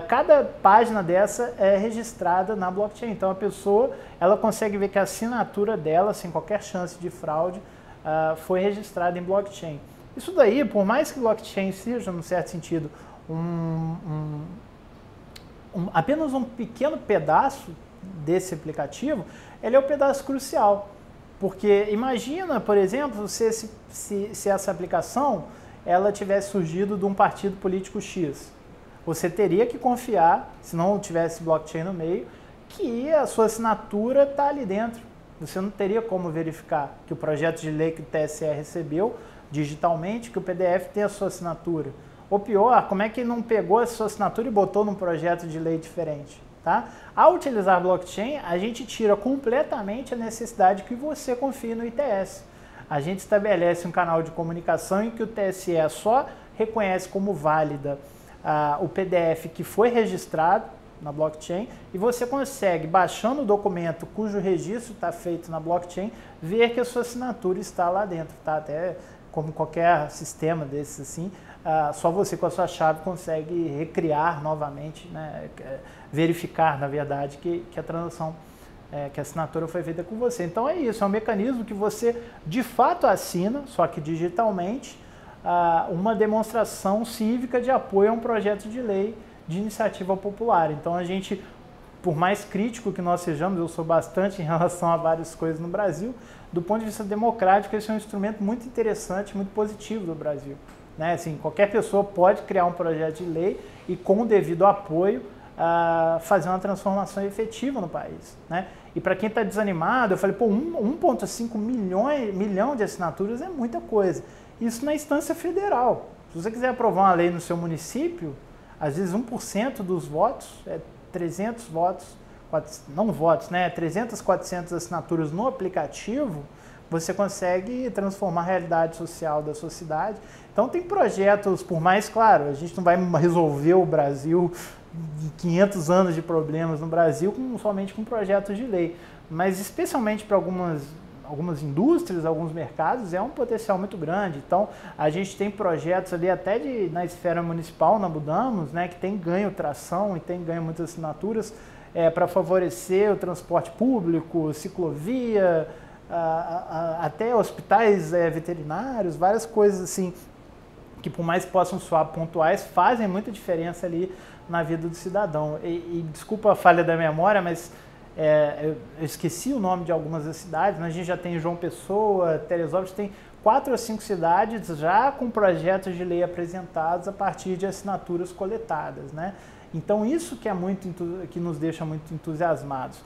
cada página dessa é registrada na blockchain. Então a pessoa ela consegue ver que a assinatura dela, sem qualquer chance de fraude, foi registrada em blockchain. Isso daí, por mais que blockchain seja, num certo sentido, apenas um pequeno pedaço desse aplicativo, ele é o pedaço crucial. Porque imagina, por exemplo, se essa aplicação ela tivesse surgido de um partido político X. Você teria que confiar, se não tivesse blockchain no meio, que a sua assinatura está ali dentro. Você não teria como verificar que o projeto de lei que o TSE recebeu digitalmente, que o PDF tem a sua assinatura. Ou pior, como é que não pegou a sua assinatura e botou num projeto de lei diferente? Tá? Ao utilizar blockchain, a gente tira completamente a necessidade que você confie no ITS. A gente estabelece um canal de comunicação em que o TSE só reconhece como válida o PDF que foi registrado na blockchain e você consegue, baixando o documento cujo registro está feito na blockchain, ver que a sua assinatura está lá dentro. Tá? Até como qualquer sistema desses assim, só você com a sua chave consegue recriar novamente, né? Verificar, na verdade, que a transação, que a assinatura foi feita com você. Então é isso, é um mecanismo que você de fato assina, só que digitalmente, uma demonstração cívica de apoio a um projeto de lei de iniciativa popular. Então a gente, por mais crítico que nós sejamos, eu sou bastante em relação a várias coisas no Brasil, do ponto de vista democrático, esse é um instrumento muito interessante, muito positivo do Brasil. Né? Assim, qualquer pessoa pode criar um projeto de lei e, com o devido apoio, fazer uma transformação efetiva no país. Né? E para quem está desanimado, eu falei, pô, 1,5 milhão de assinaturas é muita coisa. Isso na instância federal. Se você quiser aprovar uma lei no seu município, às vezes 1% dos votos, 300 votos, não votos, né? 300, 400 assinaturas no aplicativo, você consegue transformar a realidade social da sua cidade. Então tem projetos, por mais, claro, a gente não vai resolver o Brasil, 500 anos de problemas no Brasil, somente com projetos de lei, mas especialmente para algumas indústrias, alguns mercados, é um potencial muito grande. Então, a gente tem projetos ali até na esfera municipal, na Mudamos, né, que tem ganho tração e tem ganho muitas assinaturas para favorecer o transporte público, ciclovia, até hospitais veterinários, várias coisas assim, que por mais que possam soar pontuais, fazem muita diferença ali na vida do cidadão. E desculpa a falha da memória, mas eu esqueci o nome de algumas das cidades, mas a gente já tem João Pessoa, Teresópolis, tem 4 ou 5 cidades já com projetos de lei apresentados a partir de assinaturas coletadas. Né? Então isso que nos deixa muito entusiasmados.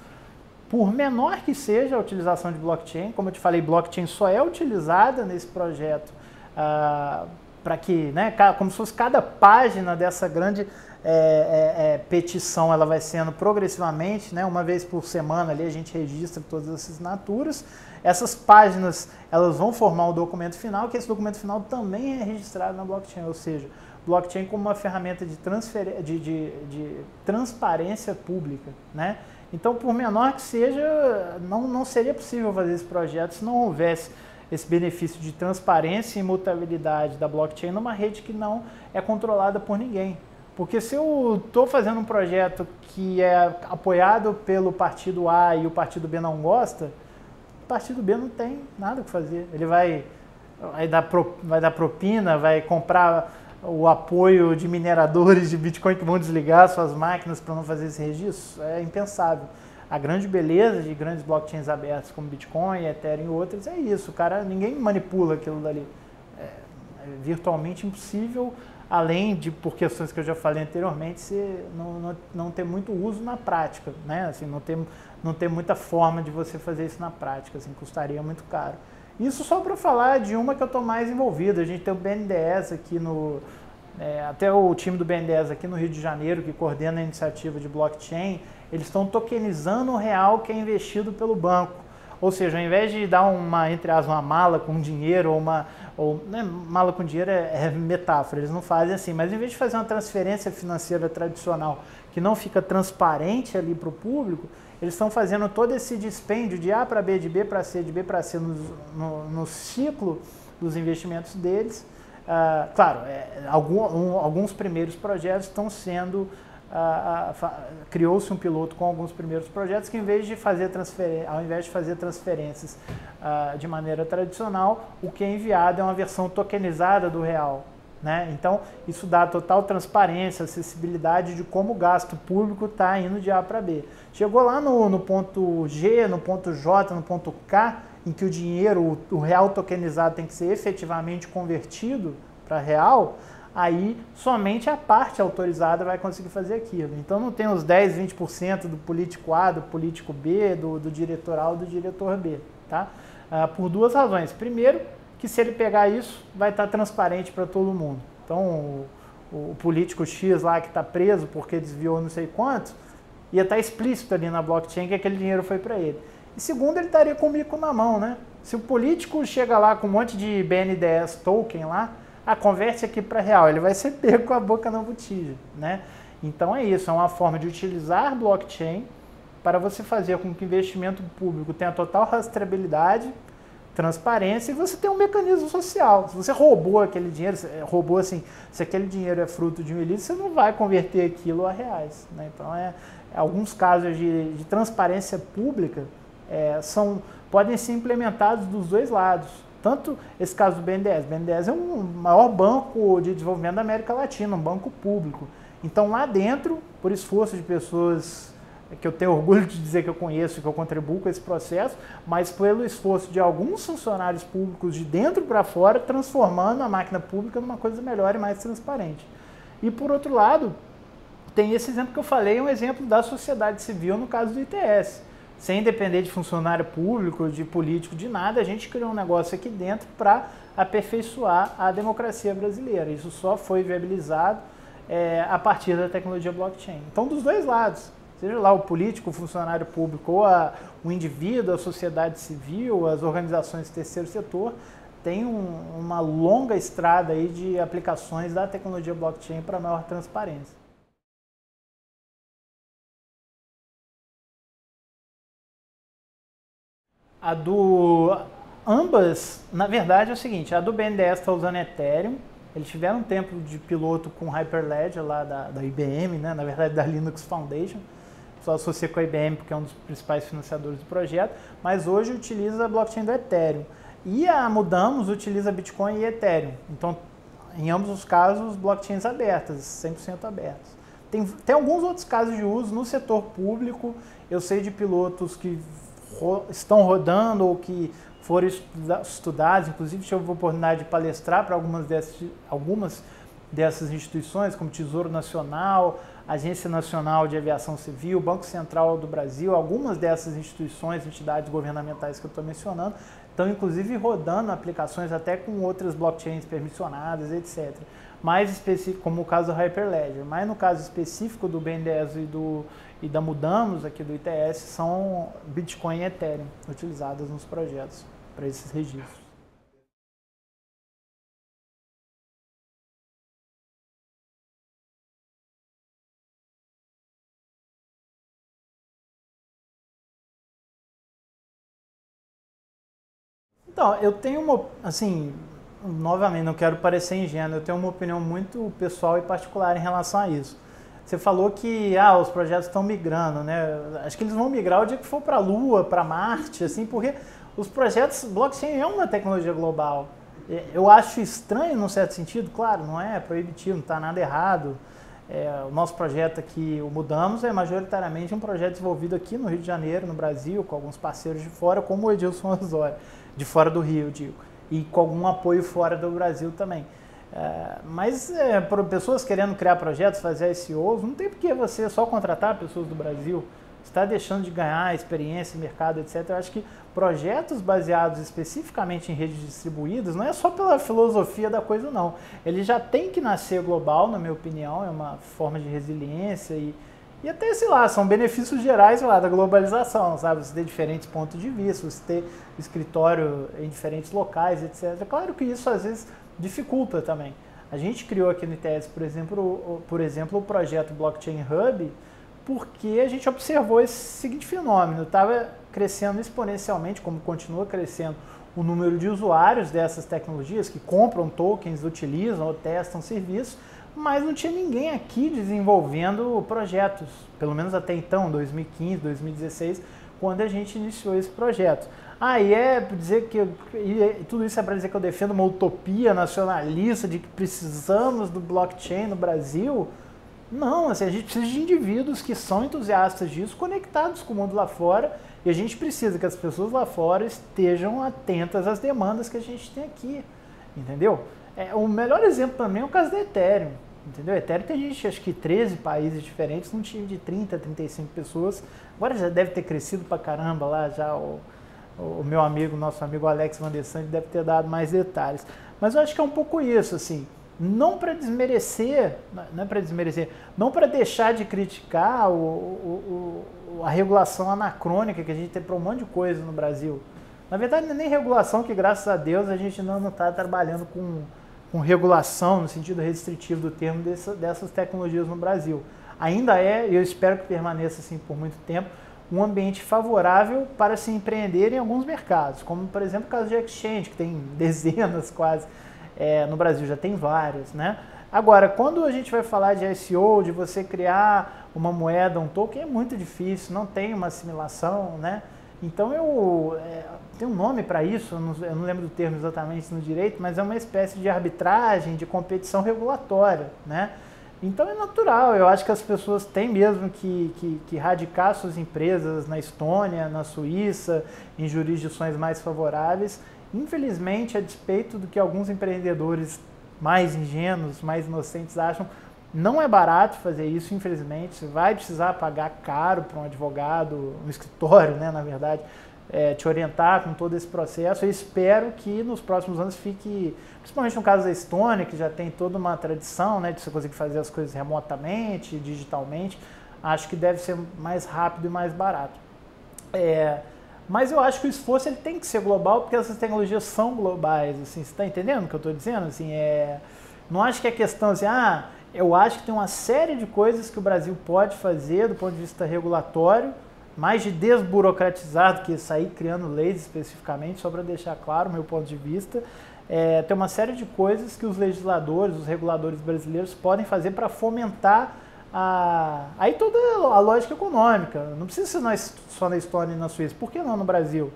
Por menor que seja a utilização de blockchain, como eu te falei, blockchain só é utilizada nesse projeto para que, né, como se fosse cada página dessa grande petição, ela vai sendo progressivamente, né, uma vez por semana ali a gente registra todas as assinaturas. Essas páginas elas vão formar o documento final, que esse documento final também é registrado na blockchain, ou seja, blockchain como uma ferramenta de transparência pública, né? Então, por menor que seja, não seria possível fazer esse projeto se não houvesse esse benefício de transparência e imutabilidade da blockchain numa rede que não é controlada por ninguém. Porque se eu estou fazendo um projeto que é apoiado pelo partido A e o partido B não gosta, o partido B não tem nada o que fazer. Ele vai dar propina, vai comprar o apoio de mineradores de Bitcoin que vão desligar suas máquinas para não fazer esse registro. É impensável. A grande beleza de grandes blockchains abertas como Bitcoin, Ethereum e outras é isso. Ninguém manipula aquilo dali. É virtualmente impossível além de, por questões que eu já falei anteriormente, não ter muito uso na prática, né? Assim, não ter muita forma de você fazer isso na prática, assim, custaria muito caro. Isso só para falar de uma que eu estou mais envolvido. A gente tem o BNDES aqui até o time do BNDES aqui no Rio de Janeiro, que coordena a iniciativa de blockchain, eles estão tokenizando o real que é investido pelo banco. Ou seja, ao invés de dar entre aspas, uma mala com dinheiro, né, mala com dinheiro é metáfora, eles não fazem assim, mas em vez de fazer uma transferência financeira tradicional que não fica transparente ali para o público, eles estão fazendo todo esse dispêndio de A para B, de B para C, de B para C no ciclo dos investimentos deles. Claro, alguns primeiros projetos estão sendo... criou-se um piloto com alguns primeiros projetos que, ao invés de fazer transferências de maneira tradicional, o que é enviado é uma versão tokenizada do real, né? Então, isso dá total transparência, acessibilidade de como o gasto público está indo de A para B. Chegou lá no ponto G, no ponto J, no ponto K, em que o dinheiro, o real tokenizado tem que ser efetivamente convertido para real, aí somente a parte autorizada vai conseguir fazer aquilo. Então não tem os 10, 20% do político A, do político B, do diretor A ou do diretor B, tá? Por duas razões. Primeiro, que se ele pegar isso, vai estar transparente para todo mundo. Então o político X lá que está preso porque desviou não sei quanto, ia estar explícito ali na blockchain que aquele dinheiro foi para ele. E segundo, ele estaria com o mico na mão, né? Se o político chega lá com um monte de BNDES token lá, converte aqui para real, ele vai ser pego com a boca na botija, né? Então é isso, é uma forma de utilizar blockchain para você fazer com que o investimento público tenha total rastreabilidade, transparência e você tem um mecanismo social. Se você roubou aquele dinheiro, se aquele dinheiro é fruto de um ilícito, você não vai converter aquilo a reais, né? Então alguns casos de transparência pública podem ser implementados dos dois lados. Tanto esse caso do BNDES. O BNDES é o maior banco de desenvolvimento da América Latina, um banco público. Então, lá dentro, por esforço de pessoas que eu tenho orgulho de dizer que eu conheço, que eu contribuo com esse processo, mas pelo esforço de alguns funcionários públicos de dentro para fora, transformando a máquina pública numa coisa melhor e mais transparente. E, por outro lado, tem esse exemplo que eu falei, um exemplo da sociedade civil no caso do ITS. Sem depender de funcionário público, de político, de nada, a gente criou um negócio aqui dentro para aperfeiçoar a democracia brasileira. Isso só foi viabilizado a partir da tecnologia blockchain. Então, dos dois lados, seja lá o político, o funcionário público, ou o indivíduo, a sociedade civil, as organizações do terceiro setor, tem uma longa estrada aí de aplicações da tecnologia blockchain para maior transparência. Ambas, na verdade é o seguinte, a do BNDES está usando Ethereum, eles tiveram um tempo de piloto com Hyperledger lá da IBM, né? Na verdade da Linux Foundation, só associa com a IBM porque é um dos principais financiadores do projeto, mas hoje utiliza a blockchain do Ethereum. E a Mudamos utiliza Bitcoin e Ethereum, então em ambos os casos blockchains abertas, 100% abertas. Tem alguns outros casos de uso no setor público, eu sei de pilotos que estão rodando ou que foram estudados, inclusive tive a oportunidade de palestrar para algumas dessas instituições, como Tesouro Nacional, Agência Nacional de Aviação Civil, Banco Central do Brasil, algumas dessas instituições, entidades governamentais que eu estou mencionando, estão inclusive rodando aplicações até com outras blockchains permissionadas, etc. Mais específico, como o caso do Hyperledger, mas no caso específico do BNDES e da Mudamos, aqui do ITS, são Bitcoin e Ethereum utilizadas nos projetos para esses registros. Então, eu tenho novamente, não quero parecer ingênuo, eu tenho uma opinião muito pessoal e particular em relação a isso. Você falou que os projetos estão migrando, né? Acho que eles vão migrar o dia que for para a Lua, para Marte, assim, porque os projetos, blockchain é uma tecnologia global. Eu acho estranho, num certo sentido, claro, não é proibitivo, não está nada errado. O nosso projeto aqui, o Mudamos, é majoritariamente um projeto desenvolvido aqui no Rio de Janeiro, no Brasil, com alguns parceiros de fora, como o Edilson Osório, de fora do Rio, digo, e com algum apoio fora do Brasil também. Mas para pessoas querendo criar projetos, fazer SEOs, não tem por que você só contratar pessoas do Brasil. Você está deixando de ganhar experiência, mercado, etc. Eu acho que projetos baseados especificamente em redes distribuídas não é só pela filosofia da coisa, não. Ele já tem que nascer global, na minha opinião, é uma forma de resiliência e até, sei lá, são benefícios gerais, sei lá, da globalização, sabe? Você ter diferentes pontos de vista, você ter escritório em diferentes locais, etc. Claro que isso às vezes dificulta também. A gente criou aqui no ITS, por exemplo, o projeto Blockchain Hub, porque a gente observou esse seguinte fenômeno, estava crescendo exponencialmente, como continua crescendo, o número de usuários dessas tecnologias que compram tokens, utilizam ou testam serviços, mas não tinha ninguém aqui desenvolvendo projetos, pelo menos até então, 2015, 2016, quando a gente iniciou esse projeto. Tudo isso é para dizer que eu defendo uma utopia nacionalista de que precisamos do blockchain no Brasil? Não, assim, a gente precisa de indivíduos que são entusiastas disso, conectados com o mundo lá fora, e a gente precisa que as pessoas lá fora estejam atentas às demandas que a gente tem aqui, entendeu? O melhor exemplo também é o caso da Ethereum, entendeu? Ethereum tem gente, acho que 13 países diferentes, num time de 30, 35 pessoas, agora já deve ter crescido pra caramba lá, já o meu amigo, nosso amigo Alex Van der Sande deve ter dado mais detalhes. Mas eu acho que é um pouco isso, assim, não para desmerecer, não para deixar de criticar a regulação anacrônica que a gente tem para um monte de coisa no Brasil. Na verdade, não é nem regulação, que graças a Deus a gente não está trabalhando com regulação, no sentido restritivo do termo, dessas tecnologias no Brasil. Ainda é, e eu espero que permaneça assim por muito tempo, um ambiente favorável para se empreender em alguns mercados, como por exemplo o caso de exchange, que tem dezenas quase, no Brasil já tem várias, né? Agora, quando a gente vai falar de SEO, de você criar uma moeda, um token, é muito difícil, não tem uma assimilação, né? Então tem um nome para isso, eu não lembro do termo exatamente no direito, mas é uma espécie de arbitragem, de competição regulatória, né? Então é natural, eu acho que as pessoas têm mesmo que radicar suas empresas na Estônia, na Suíça, em jurisdições mais favoráveis. Infelizmente, a despeito do que alguns empreendedores mais ingênuos, mais inocentes acham, não é barato fazer isso, infelizmente. Você vai precisar pagar caro para um advogado, um escritório, né, na verdade, te orientar com todo esse processo. Eu espero que nos próximos anos fique, principalmente no caso da Estônia, que já tem toda uma tradição, né, de você conseguir fazer as coisas remotamente, digitalmente, acho que deve ser mais rápido e mais barato. Mas eu acho que o esforço ele tem que ser global, porque essas tecnologias são globais, assim, você está entendendo o que eu estou dizendo? Assim, não acho que é questão assim, eu acho que tem uma série de coisas que o Brasil pode fazer do ponto de vista regulatório, mais de desburocratizado que sair criando leis especificamente, só para deixar claro o meu ponto de vista. Tem uma série de coisas que os legisladores, os reguladores brasileiros podem fazer para fomentar aí toda a lógica econômica. Não precisa ser só na Estônia e na Suíça. Por que não no Brasil?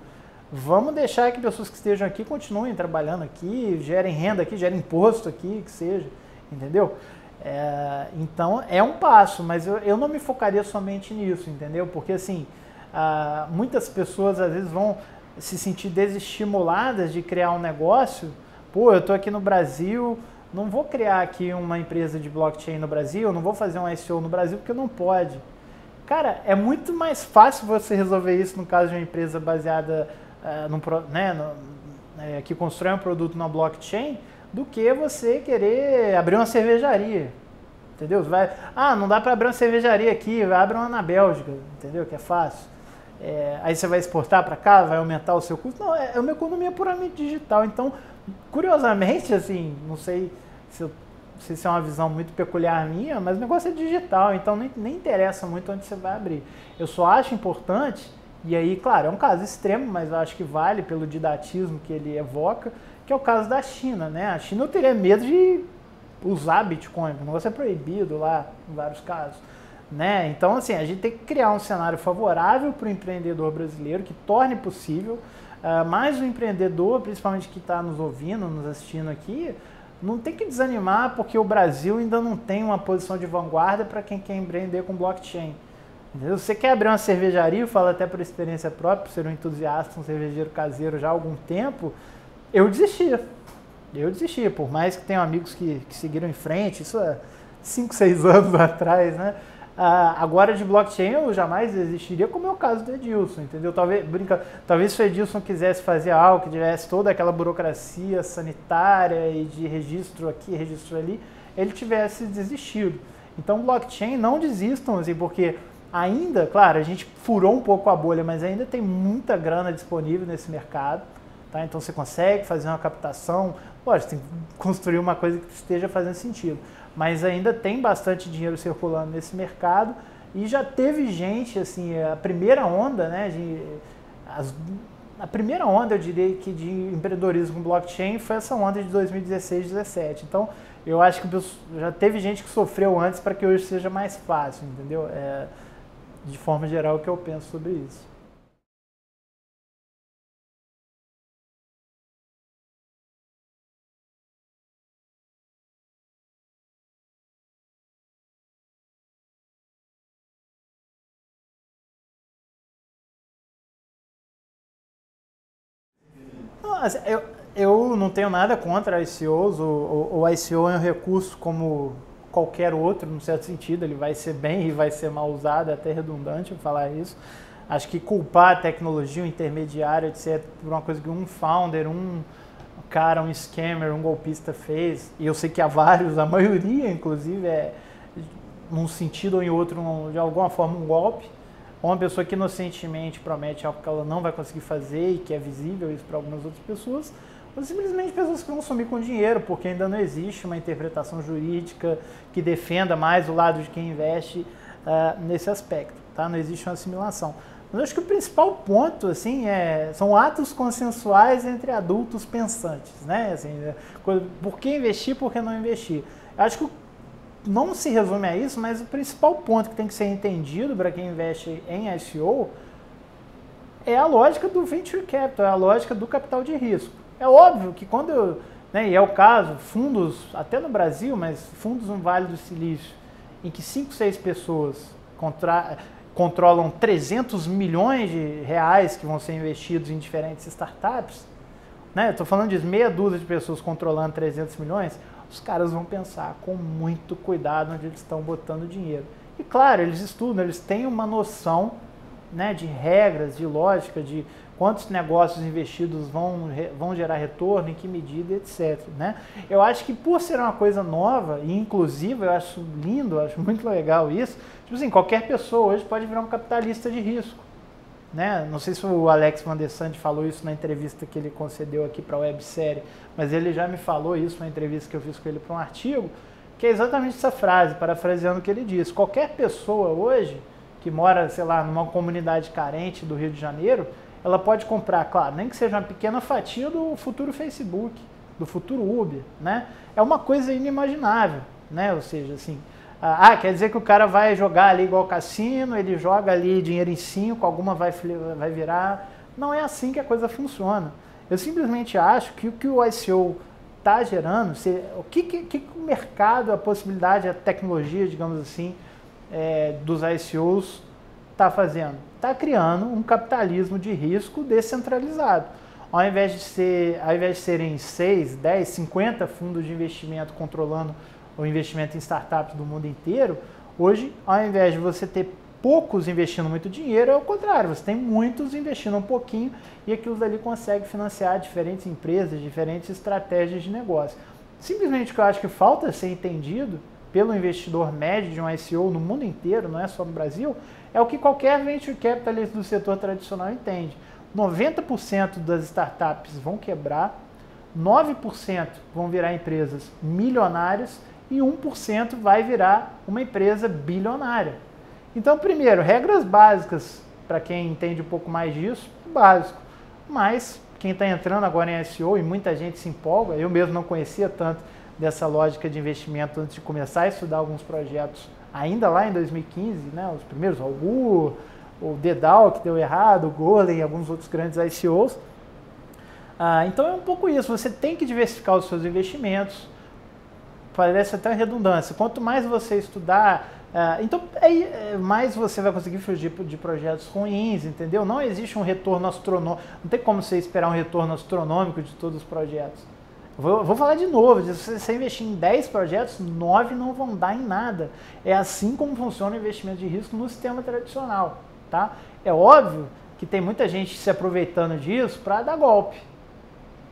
Vamos deixar que pessoas que estejam aqui continuem trabalhando aqui, gerem renda aqui, gerem imposto aqui, que seja, entendeu? Então é um passo, mas eu não me focaria somente nisso, entendeu? Porque assim, muitas pessoas às vezes vão se sentir desestimuladas de criar um negócio. Pô, eu estou aqui no Brasil, não vou criar aqui uma empresa de blockchain no Brasil, não vou fazer um SEO no Brasil porque não pode. Cara, é muito mais fácil você resolver isso no caso de uma empresa baseada que constrói um produto na blockchain, do que você querer abrir uma cervejaria, entendeu? Não dá para abrir uma cervejaria aqui, abre uma na Bélgica, entendeu? Que é fácil. Aí você vai exportar para cá, vai aumentar o seu custo. Não, é uma economia puramente digital. Então, curiosamente, assim, não sei se isso é uma visão muito peculiar minha, mas o negócio é digital, então nem interessa muito onde você vai abrir. Eu só acho importante, e aí, claro, é um caso extremo, mas eu acho que vale pelo didatismo que ele evoca, que é o caso da China, né? A China eu teria medo de usar Bitcoin, o negócio é proibido lá, em vários casos, né? Então, assim, a gente tem que criar um cenário favorável para o empreendedor brasileiro, que torne possível, mas o empreendedor, principalmente que está nos ouvindo, nos assistindo aqui, não tem que desanimar porque o Brasil ainda não tem uma posição de vanguarda para quem quer empreender com blockchain. Entendeu? Você quer abrir uma cervejaria, eu falo até por experiência própria, por ser um entusiasta, um cervejeiro caseiro já há algum tempo, eu desistia. Eu desisti, por mais que tenham amigos que seguiram em frente, isso é 5, 6 anos atrás, né? Agora de blockchain eu jamais desistiria, como é o caso do Edilson, entendeu? Talvez se o Edilson quisesse fazer algo que tivesse toda aquela burocracia sanitária e de registro aqui, registro ali, ele tivesse desistido. Então blockchain, não desistam, assim, porque ainda, claro, a gente furou um pouco a bolha, mas ainda tem muita grana disponível nesse mercado, tá? Então você consegue fazer uma captação, lógico, tem que construir uma coisa que esteja fazendo sentido, mas ainda tem bastante dinheiro circulando nesse mercado e já teve gente, assim, a primeira onda, né, a primeira onda, eu diria que de empreendedorismo com blockchain foi essa onda de 2016, 2017. Então, eu acho que já teve gente que sofreu antes para que hoje seja mais fácil, entendeu? De forma geral, o que eu penso sobre isso. Não, assim, eu não tenho nada contra ICOs. O ICO é um recurso como qualquer outro, num certo sentido. Ele vai ser bem e vai ser mal usado, é até redundante eu falar isso. Acho que culpar a tecnologia, um intermediário, etc., por uma coisa que um founder, um cara, um scammer, um golpista fez, e eu sei que há vários, a maioria, inclusive, num sentido ou em outro, de alguma forma, um golpe. Ou uma pessoa que inocentemente promete algo que ela não vai conseguir fazer e que é visível isso para algumas outras pessoas, ou simplesmente pessoas que vão sumir com dinheiro, porque ainda não existe uma interpretação jurídica que defenda mais o lado de quem investe nesse aspecto, tá? Não existe uma assimilação. Mas eu acho que o principal ponto, assim, são atos consensuais entre adultos pensantes, né? Assim, por que investir, por que não investir? Eu acho que não se resume a isso, mas o principal ponto que tem que ser entendido para quem investe em ICO é a lógica do venture capital, é a lógica do capital de risco. É óbvio que quando, né, e é o caso, fundos, até no Brasil, mas fundos no Vale do Silício, em que 5, 6 pessoas controlam 300 milhões de reais que vão ser investidos em diferentes startups, né? Estou falando de meia dúzia de pessoas controlando 300 milhões, os caras vão pensar com muito cuidado onde eles estão botando dinheiro. E claro, eles estudam, eles têm uma noção, né, de regras, de lógica, de quantos negócios investidos vão gerar retorno, em que medida, etc. Né? Eu acho que por ser uma coisa nova e inclusiva, eu acho lindo, eu acho muito legal isso. Tipo assim, qualquer pessoa hoje pode virar um capitalista de risco. Né? Não sei se o Alex Van der Sande falou isso na entrevista que ele concedeu aqui para a websérie, mas ele já me falou isso na entrevista que eu fiz com ele para um artigo, que é exatamente essa frase, parafraseando o que ele disse. Qualquer pessoa hoje que mora, sei lá, numa comunidade carente do Rio de Janeiro, ela pode comprar, claro, nem que seja uma pequena fatia do futuro Facebook, do futuro Uber, né? É uma coisa inimaginável, né? Ou seja, assim, quer dizer que o cara vai jogar ali igual cassino, ele joga ali dinheiro em 5, alguma vai virar. Não é assim que a coisa funciona. Eu simplesmente acho que o que o ICO está gerando, o que o mercado, a possibilidade, a tecnologia, digamos assim, dos ICOs está fazendo? Está criando um capitalismo de risco descentralizado. Ao invés de serem 6, 10, 50 fundos de investimento controlando o investimento em startups do mundo inteiro, hoje, ao invés de você ter poucos investindo muito dinheiro, é o contrário, você tem muitos investindo um pouquinho e aquilo dali consegue financiar diferentes empresas, diferentes estratégias de negócio. Simplesmente o que eu acho que falta ser entendido pelo investidor médio de um ICO no mundo inteiro, não é só no Brasil, é o que qualquer venture capitalist do setor tradicional entende. 90% das startups vão quebrar, 9% vão virar empresas milionárias e 1% vai virar uma empresa bilionária. Então, primeiro, regras básicas, para quem entende um pouco mais disso, básico. Mas, quem está entrando agora em ICO, e muita gente se empolga, eu mesmo não conhecia tanto dessa lógica de investimento antes de começar a estudar alguns projetos, ainda lá em 2015, né, os primeiros, o Dedal, que deu errado, o Golem e alguns outros grandes ICOs. Então é um pouco isso, você tem que diversificar os seus investimentos, parece até redundância, quanto mais você estudar, mais você vai conseguir fugir de projetos ruins, entendeu? Não existe um retorno astronômico, não tem como você esperar um retorno astronômico de todos os projetos. Vou falar de novo, se você investir em 10 projetos, 9 não vão dar em nada. É assim como funciona o investimento de risco no sistema tradicional, tá? É óbvio que tem muita gente se aproveitando disso para dar golpe,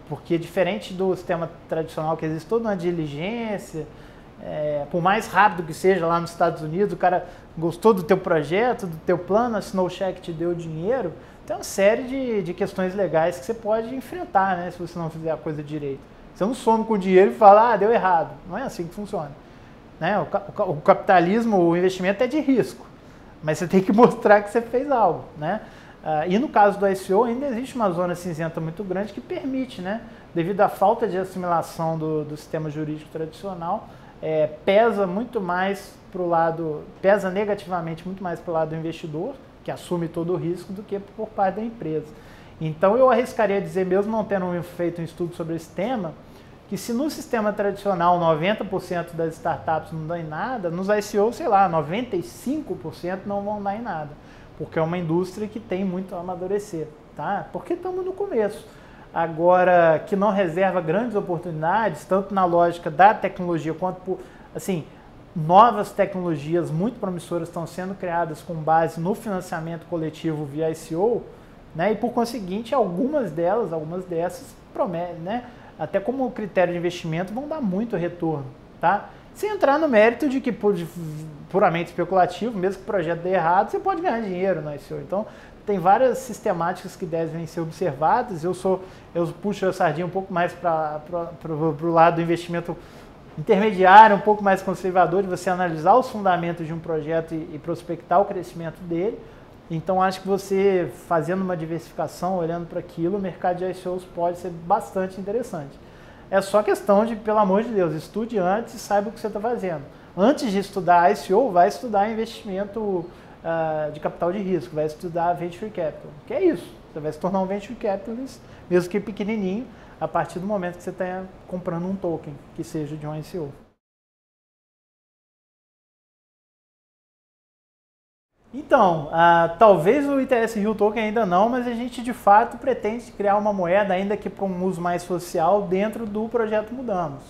porque diferente do sistema tradicional, que existe toda uma diligência, por mais rápido que seja lá nos Estados Unidos, o cara gostou do teu projeto, do teu plano, assinou o cheque, te deu o dinheiro, tem uma série de questões legais que você pode enfrentar, né, se você não fizer a coisa direito. Você não some com o dinheiro e fala, deu errado. Não é assim que funciona. Né? O capitalismo, o investimento é de risco, mas você tem que mostrar que você fez algo. Né? E no caso do ICO ainda existe uma zona cinzenta muito grande que permite, né, devido à falta de assimilação do sistema jurídico tradicional, pesa muito mais para o lado, pesa negativamente muito mais para o lado do investidor, que assume todo o risco, do que por parte da empresa. Então eu arriscaria dizer, mesmo não tendo feito um estudo sobre esse tema, que se no sistema tradicional 90% das startups não dão em nada, nos ICO, sei lá, 95% não vão dar em nada, porque é uma indústria que tem muito a amadurecer, tá? Porque estamos no começo. Agora, que não reserva grandes oportunidades, tanto na lógica da tecnologia, quanto por, assim, novas tecnologias muito promissoras estão sendo criadas com base no financiamento coletivo via ICO, né? E por conseguinte, algumas dessas prometem, né, até como critério de investimento, vão dar muito retorno, tá? Sem entrar no mérito de que puramente especulativo, mesmo que o projeto dê errado, você pode ganhar dinheiro no ICO. Então, tem várias sistemáticas que devem ser observadas. Eu puxo a sardinha um pouco mais para o lado do investimento intermediário, um pouco mais conservador, de você analisar os fundamentos de um projeto e prospectar o crescimento dele. Então, acho que você, fazendo uma diversificação, olhando para aquilo, o mercado de ICOs pode ser bastante interessante. É só questão de, pelo amor de Deus, estude antes e saiba o que você está fazendo. Antes de estudar ICO, vai estudar investimento de capital de risco, vai estudar Venture Capital, que é isso. Você vai se tornar um Venture Capitalist, mesmo que pequenininho, a partir do momento que você está comprando um token, que seja de um ICO. Então, talvez o ITS Rio Token ainda não, mas a gente de fato pretende criar uma moeda, ainda que para um uso mais social, dentro do projeto Mudamos.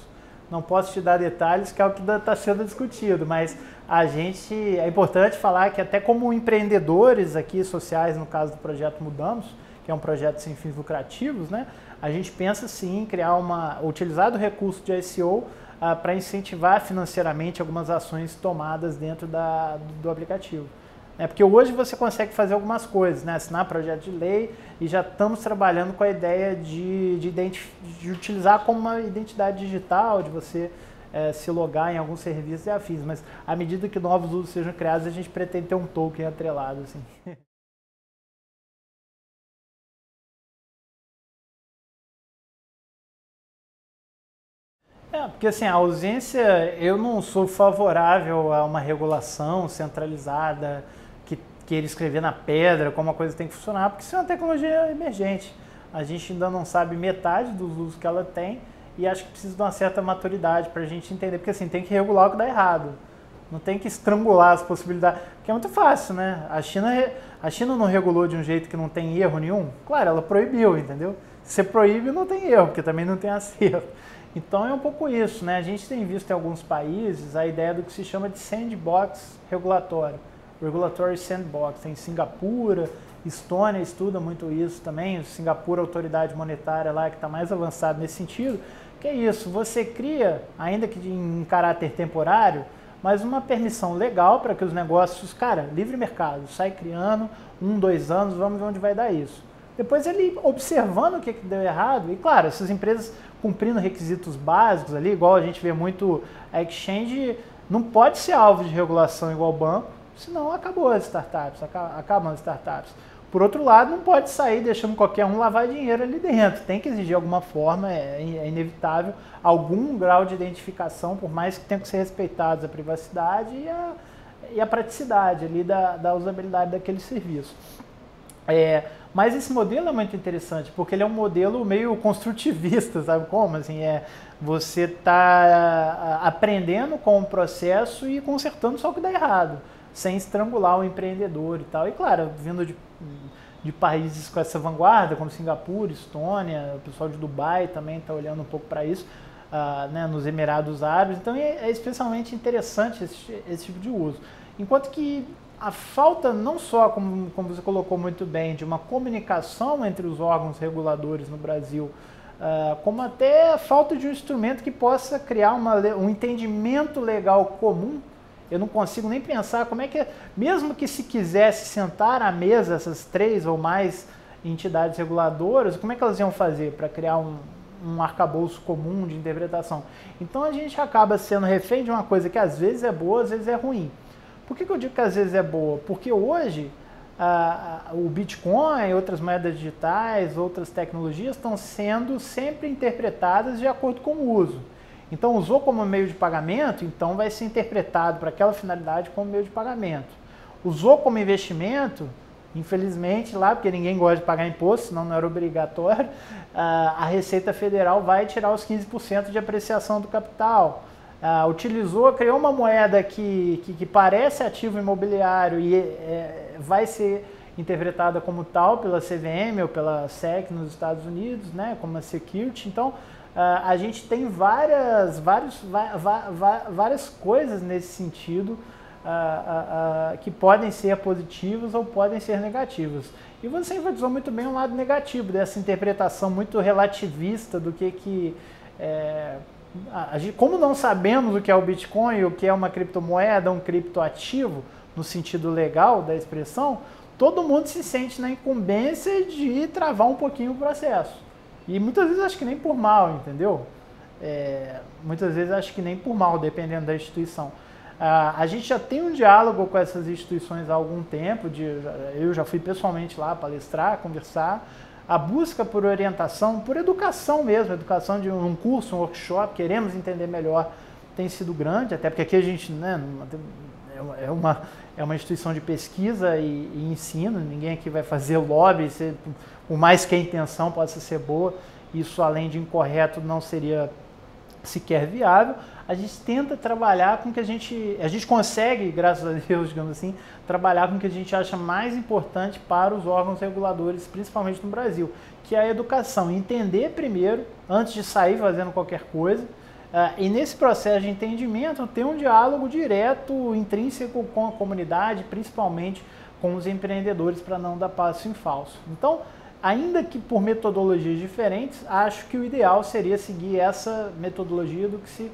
Não posso te dar detalhes, que é o que está sendo discutido, mas é importante falar que até como empreendedores aqui sociais, no caso do projeto Mudamos, que é um projeto sem fins lucrativos, né, a gente pensa sim em criar utilizar do recurso de ICO para incentivar financeiramente algumas ações tomadas dentro do aplicativo. Porque hoje você consegue fazer algumas coisas, né? Assinar projeto de lei, e já estamos trabalhando com a ideia de utilizar como uma identidade digital, de você se logar em alguns serviços e afins, mas à medida que novos usos sejam criados, a gente pretende ter um token atrelado, assim. Porque assim, a ausência, eu não sou favorável a uma regulação centralizada, que ele escrever na pedra como a coisa tem que funcionar, porque isso é uma tecnologia emergente. A gente ainda não sabe metade dos usos que ela tem e acho que precisa de uma certa maturidade para a gente entender, porque assim, tem que regular o que dá errado. Não tem que estrangular as possibilidades, porque é muito fácil, né? A China não regulou de um jeito que não tem erro nenhum? Claro, ela proibiu, entendeu? Se você proíbe, não tem erro, porque também não tem acerto. Então é um pouco isso, né? A gente tem visto em alguns países a ideia do que se chama de sandbox regulatório. Regulatory Sandbox, tem Singapura, Estônia estuda muito isso também, Singapura, a autoridade monetária lá que está mais avançada nesse sentido, que é isso, você cria, ainda que em caráter temporário, mas uma permissão legal para que os negócios, cara, livre mercado, sai criando, 1, 2 anos, vamos ver onde vai dar isso. Depois ele observando o que deu errado, e claro, essas empresas cumprindo requisitos básicos ali, igual a gente vê muito, a exchange não pode ser alvo de regulação igual o banco, senão acabam as startups. Por outro lado, não pode sair deixando qualquer um lavar dinheiro ali dentro. Tem que exigir de alguma forma, é inevitável, algum grau de identificação, por mais que tenha que ser respeitados a privacidade e a praticidade ali da usabilidade daquele serviço. Mas esse modelo é muito interessante, porque ele é um modelo meio construtivista, sabe como? Assim, você está aprendendo com o processo e consertando só o que dá errado, sem estrangular o empreendedor e tal. E claro, vindo de países com essa vanguarda, como Singapura, Estônia, o pessoal de Dubai também está olhando um pouco para isso, né, nos Emirados Árabes. Então é especialmente interessante esse tipo de uso. Enquanto que a falta não só, como você colocou muito bem, de uma comunicação entre os órgãos reguladores no Brasil, como até a falta de um instrumento que possa criar um entendimento legal comum. Eu não consigo nem pensar como é que, mesmo que se quisesse sentar à mesa essas 3 ou mais entidades reguladoras, como é que elas iam fazer para criar um arcabouço comum de interpretação? Então a gente acaba sendo refém de uma coisa que às vezes é boa, às vezes é ruim. Por que eu digo que às vezes é boa? Porque hoje o Bitcoin, outras moedas digitais, outras tecnologias estão sendo sempre interpretadas de acordo com o uso. Então usou como meio de pagamento, então vai ser interpretado para aquela finalidade como meio de pagamento. Usou como investimento, infelizmente lá, porque ninguém gosta de pagar imposto, senão não era obrigatório, a Receita Federal vai tirar os 15% de apreciação do capital. Criou uma moeda que parece ativo imobiliário e vai ser interpretada como tal pela CVM ou pela SEC nos Estados Unidos, né, como uma security. Então, a gente tem várias coisas nesse sentido que podem ser positivas ou podem ser negativas. E você enfatizou muito bem o lado negativo dessa interpretação muito relativista do que como não sabemos o que é o Bitcoin, o que é uma criptomoeda, um criptoativo, no sentido legal da expressão, todo mundo se sente na incumbência de travar um pouquinho o processo. E muitas vezes acho que nem por mal, entendeu? Muitas vezes acho que nem por mal, dependendo da instituição. A gente já tem um diálogo com essas instituições há algum tempo, eu já fui pessoalmente lá palestrar, conversar. A busca por orientação, por educação mesmo, educação de um curso, um workshop, queremos entender melhor, tem sido grande, até porque aqui a gente, né, é uma instituição de pesquisa e ensino, ninguém aqui vai fazer lobby, por mais que a intenção possa ser boa, isso além de incorreto não seria sequer viável. A gente tenta trabalhar com o que a gente consegue, graças a Deus, digamos assim, trabalhar com o que a gente acha mais importante para os órgãos reguladores, principalmente no Brasil, que é a educação. Entender primeiro, antes de sair fazendo qualquer coisa, e nesse processo de entendimento ter um diálogo direto, intrínseco com a comunidade, principalmente com os empreendedores, para não dar passo em falso. Então, ainda que por metodologias diferentes, acho que o ideal seria seguir essa metodologia do que se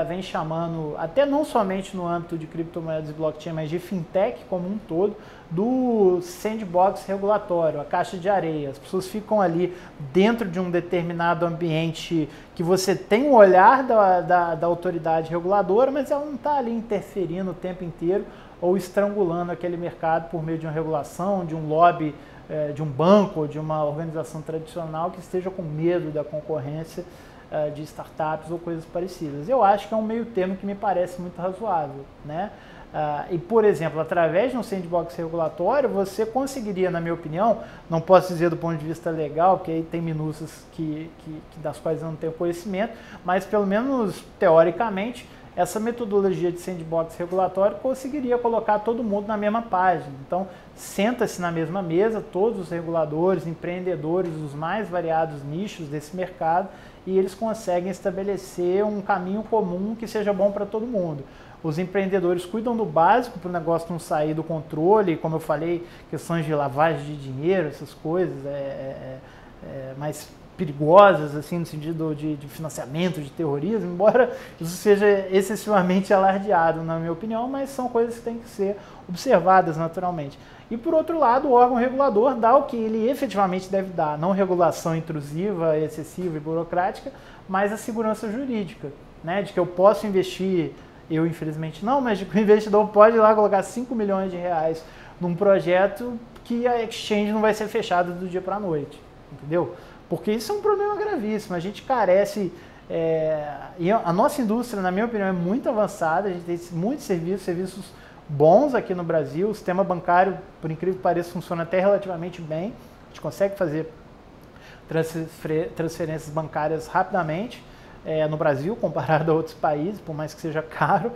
vem chamando, até não somente no âmbito de criptomoedas e blockchain, mas de fintech como um todo, do sandbox regulatório, a caixa de areia. As pessoas ficam ali dentro de um determinado ambiente que você tem o olhar da autoridade reguladora, mas ela não está ali interferindo o tempo inteiro ou estrangulando aquele mercado por meio de uma regulação, de um lobby, de um banco ou de uma organização tradicional que esteja com medo da concorrência de startups ou coisas parecidas. Eu acho que é um meio termo que me parece muito razoável, né? E, por exemplo, através de um sandbox regulatório, você conseguiria, na minha opinião, não posso dizer do ponto de vista legal, porque aí tem minúcias das quais eu não tenho conhecimento, mas pelo menos teoricamente, essa metodologia de sandbox regulatório conseguiria colocar todo mundo na mesma página. Então, senta-se na mesma mesa todos os reguladores, empreendedores, os mais variados nichos desse mercado, e eles conseguem estabelecer um caminho comum que seja bom para todo mundo. Os empreendedores cuidam do básico para o negócio não sair do controle, como eu falei, questões de lavagem de dinheiro, essas coisas mais perigosas, assim, no sentido de financiamento de terrorismo, embora isso seja excessivamente alardeado, na minha opinião, mas são coisas que têm que ser observadas naturalmente. E, por outro lado, o órgão regulador dá o que ele efetivamente deve dar, não regulação intrusiva, excessiva e burocrática, mas a segurança jurídica, né, de que eu posso investir, eu infelizmente não, mas de que o investidor pode ir lá colocar 5 milhões de reais num projeto que a exchange não vai ser fechada do dia para a noite, entendeu? Porque isso é um problema gravíssimo, a gente carece, e a nossa indústria, na minha opinião, é muito avançada, a gente tem muitos serviços bons aqui no Brasil, o sistema bancário, por incrível que pareça, funciona até relativamente bem, a gente consegue fazer transferências bancárias rapidamente, no Brasil, comparado a outros países, por mais que seja caro.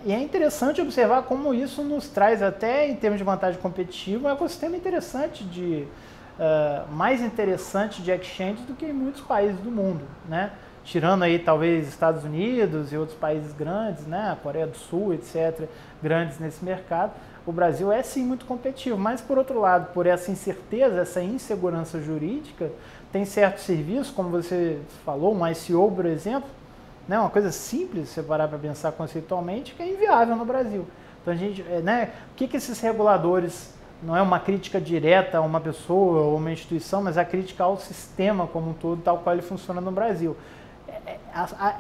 E é interessante observar como isso nos traz, até em termos de vantagem competitiva, um ecossistema interessante mais interessante de exchange do que em muitos países do mundo, né? Tirando aí talvez Estados Unidos e outros países grandes, né? A Coreia do Sul, etc., grandes nesse mercado, o Brasil é sim muito competitivo, mas por outro lado, por essa incerteza, essa insegurança jurídica, tem certos serviços, como você falou, um ICO, por exemplo, né? Uma coisa simples, se você parar para pensar conceitualmente, que é inviável no Brasil. Então a gente, né? O que esses reguladores, não é uma crítica direta a uma pessoa ou uma instituição, mas a crítica ao sistema como um todo, tal qual ele funciona no Brasil.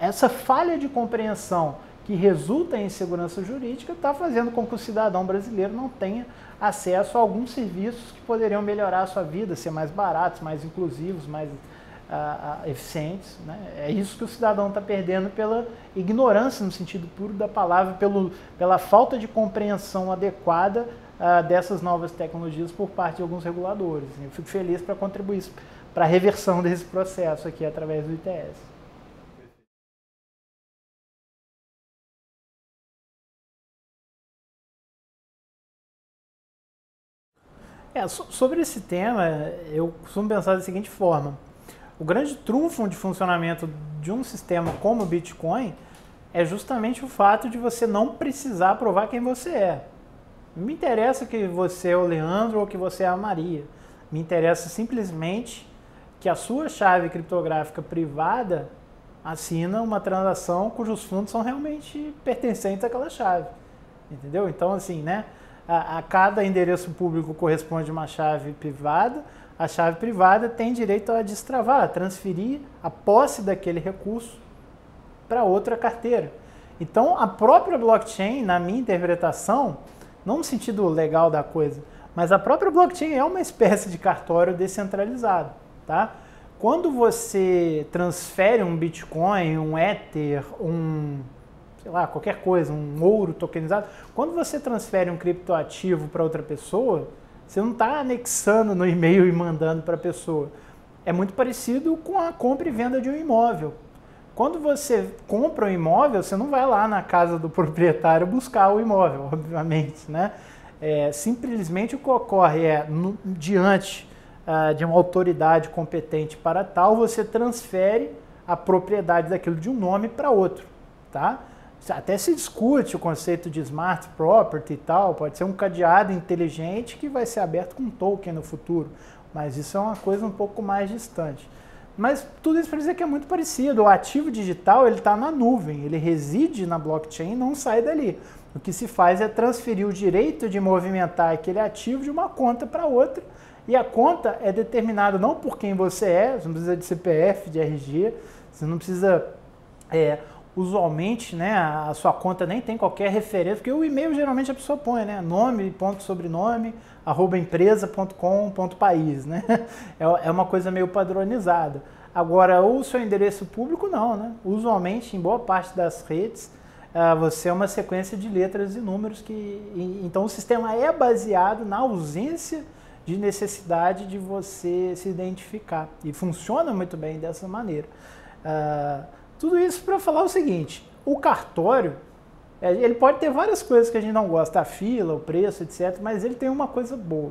Essa falha de compreensão que resulta em insegurança jurídica está fazendo com que o cidadão brasileiro não tenha acesso a alguns serviços que poderiam melhorar a sua vida, ser mais baratos, mais inclusivos, mais eficientes, né? É isso que o cidadão está perdendo pela ignorância, no sentido puro da palavra, pela falta de compreensão adequada dessas novas tecnologias por parte de alguns reguladores. Eu fico feliz para contribuir para a reversão desse processo aqui através do ITS. Sobre esse tema, eu costumo pensar da seguinte forma: o grande trunfo de funcionamento de um sistema como o Bitcoin é justamente o fato de você não precisar provar quem você é. Não me interessa que você é o Leandro ou que você é a Maria. Me interessa simplesmente que a sua chave criptográfica privada assina uma transação cujos fundos são realmente pertencentes àquela chave. Entendeu? Então, assim, né? A cada endereço público corresponde uma chave privada. A chave privada tem direito a destravar, a transferir a posse daquele recurso para outra carteira. Então, a própria blockchain, na minha interpretação, não no sentido legal da coisa, mas a própria blockchain é uma espécie de cartório descentralizado, tá? Quando você transfere um Bitcoin, um Ether, sei lá, qualquer coisa, um ouro tokenizado, quando você transfere um criptoativo para outra pessoa, você não está anexando no e-mail e mandando para a pessoa. É muito parecido com a compra e venda de um imóvel. Quando você compra um imóvel, você não vai lá na casa do proprietário buscar o imóvel, obviamente, né? Simplesmente o que ocorre diante de uma autoridade competente para tal, você transfere a propriedade daquilo de um nome para outro, tá? Até se discute o conceito de smart property e tal, pode ser um cadeado inteligente que vai ser aberto com token no futuro, mas isso é uma coisa um pouco mais distante. Mas tudo isso para dizer que é muito parecido. O ativo digital ele está na nuvem, ele reside na blockchain e não sai dali. O que se faz é transferir o direito de movimentar aquele ativo de uma conta para outra, e a conta é determinada não por quem você é, você não precisa de CPF, de RG, você não precisa... usualmente, né, a sua conta nem tem qualquer referência, porque o e-mail geralmente a pessoa põe, né, nome, ponto, sobrenome, @empresa.com.país, né, é uma coisa meio padronizada. Agora, o seu endereço público não, né, usualmente, em boa parte das redes, você é uma sequência de letras e números então o sistema é baseado na ausência de necessidade de você se identificar, e funciona muito bem dessa maneira. Tudo isso para falar o seguinte: o cartório, ele pode ter várias coisas que a gente não gosta, a fila, o preço, etc., mas ele tem uma coisa boa,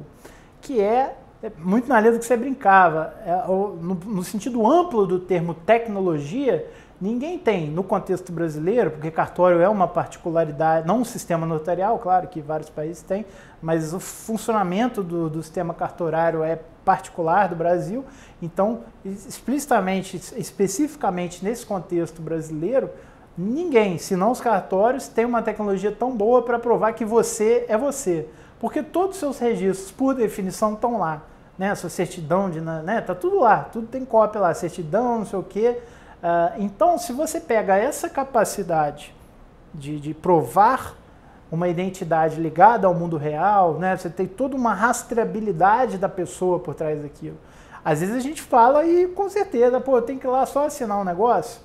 que é muito na linha do que você brincava, no sentido amplo do termo tecnologia, ninguém tem, no contexto brasileiro, porque cartório é uma particularidade, não um sistema notarial, claro que vários países têm, mas o funcionamento do sistema cartorário é particular do Brasil. Então, explicitamente, especificamente nesse contexto brasileiro, ninguém, senão os cartórios, tem uma tecnologia tão boa para provar que você é você. Porque todos os seus registros, por definição, estão lá. Né? A sua certidão, né? Tá tudo lá, tudo tem cópia lá, certidão, não sei o quê. Então, se você pega essa capacidade de provar uma identidade ligada ao mundo real, né? Você tem toda uma rastreabilidade da pessoa por trás daquilo. Às vezes a gente fala e com certeza, pô, eu tenho que ir lá só assinar um negócio.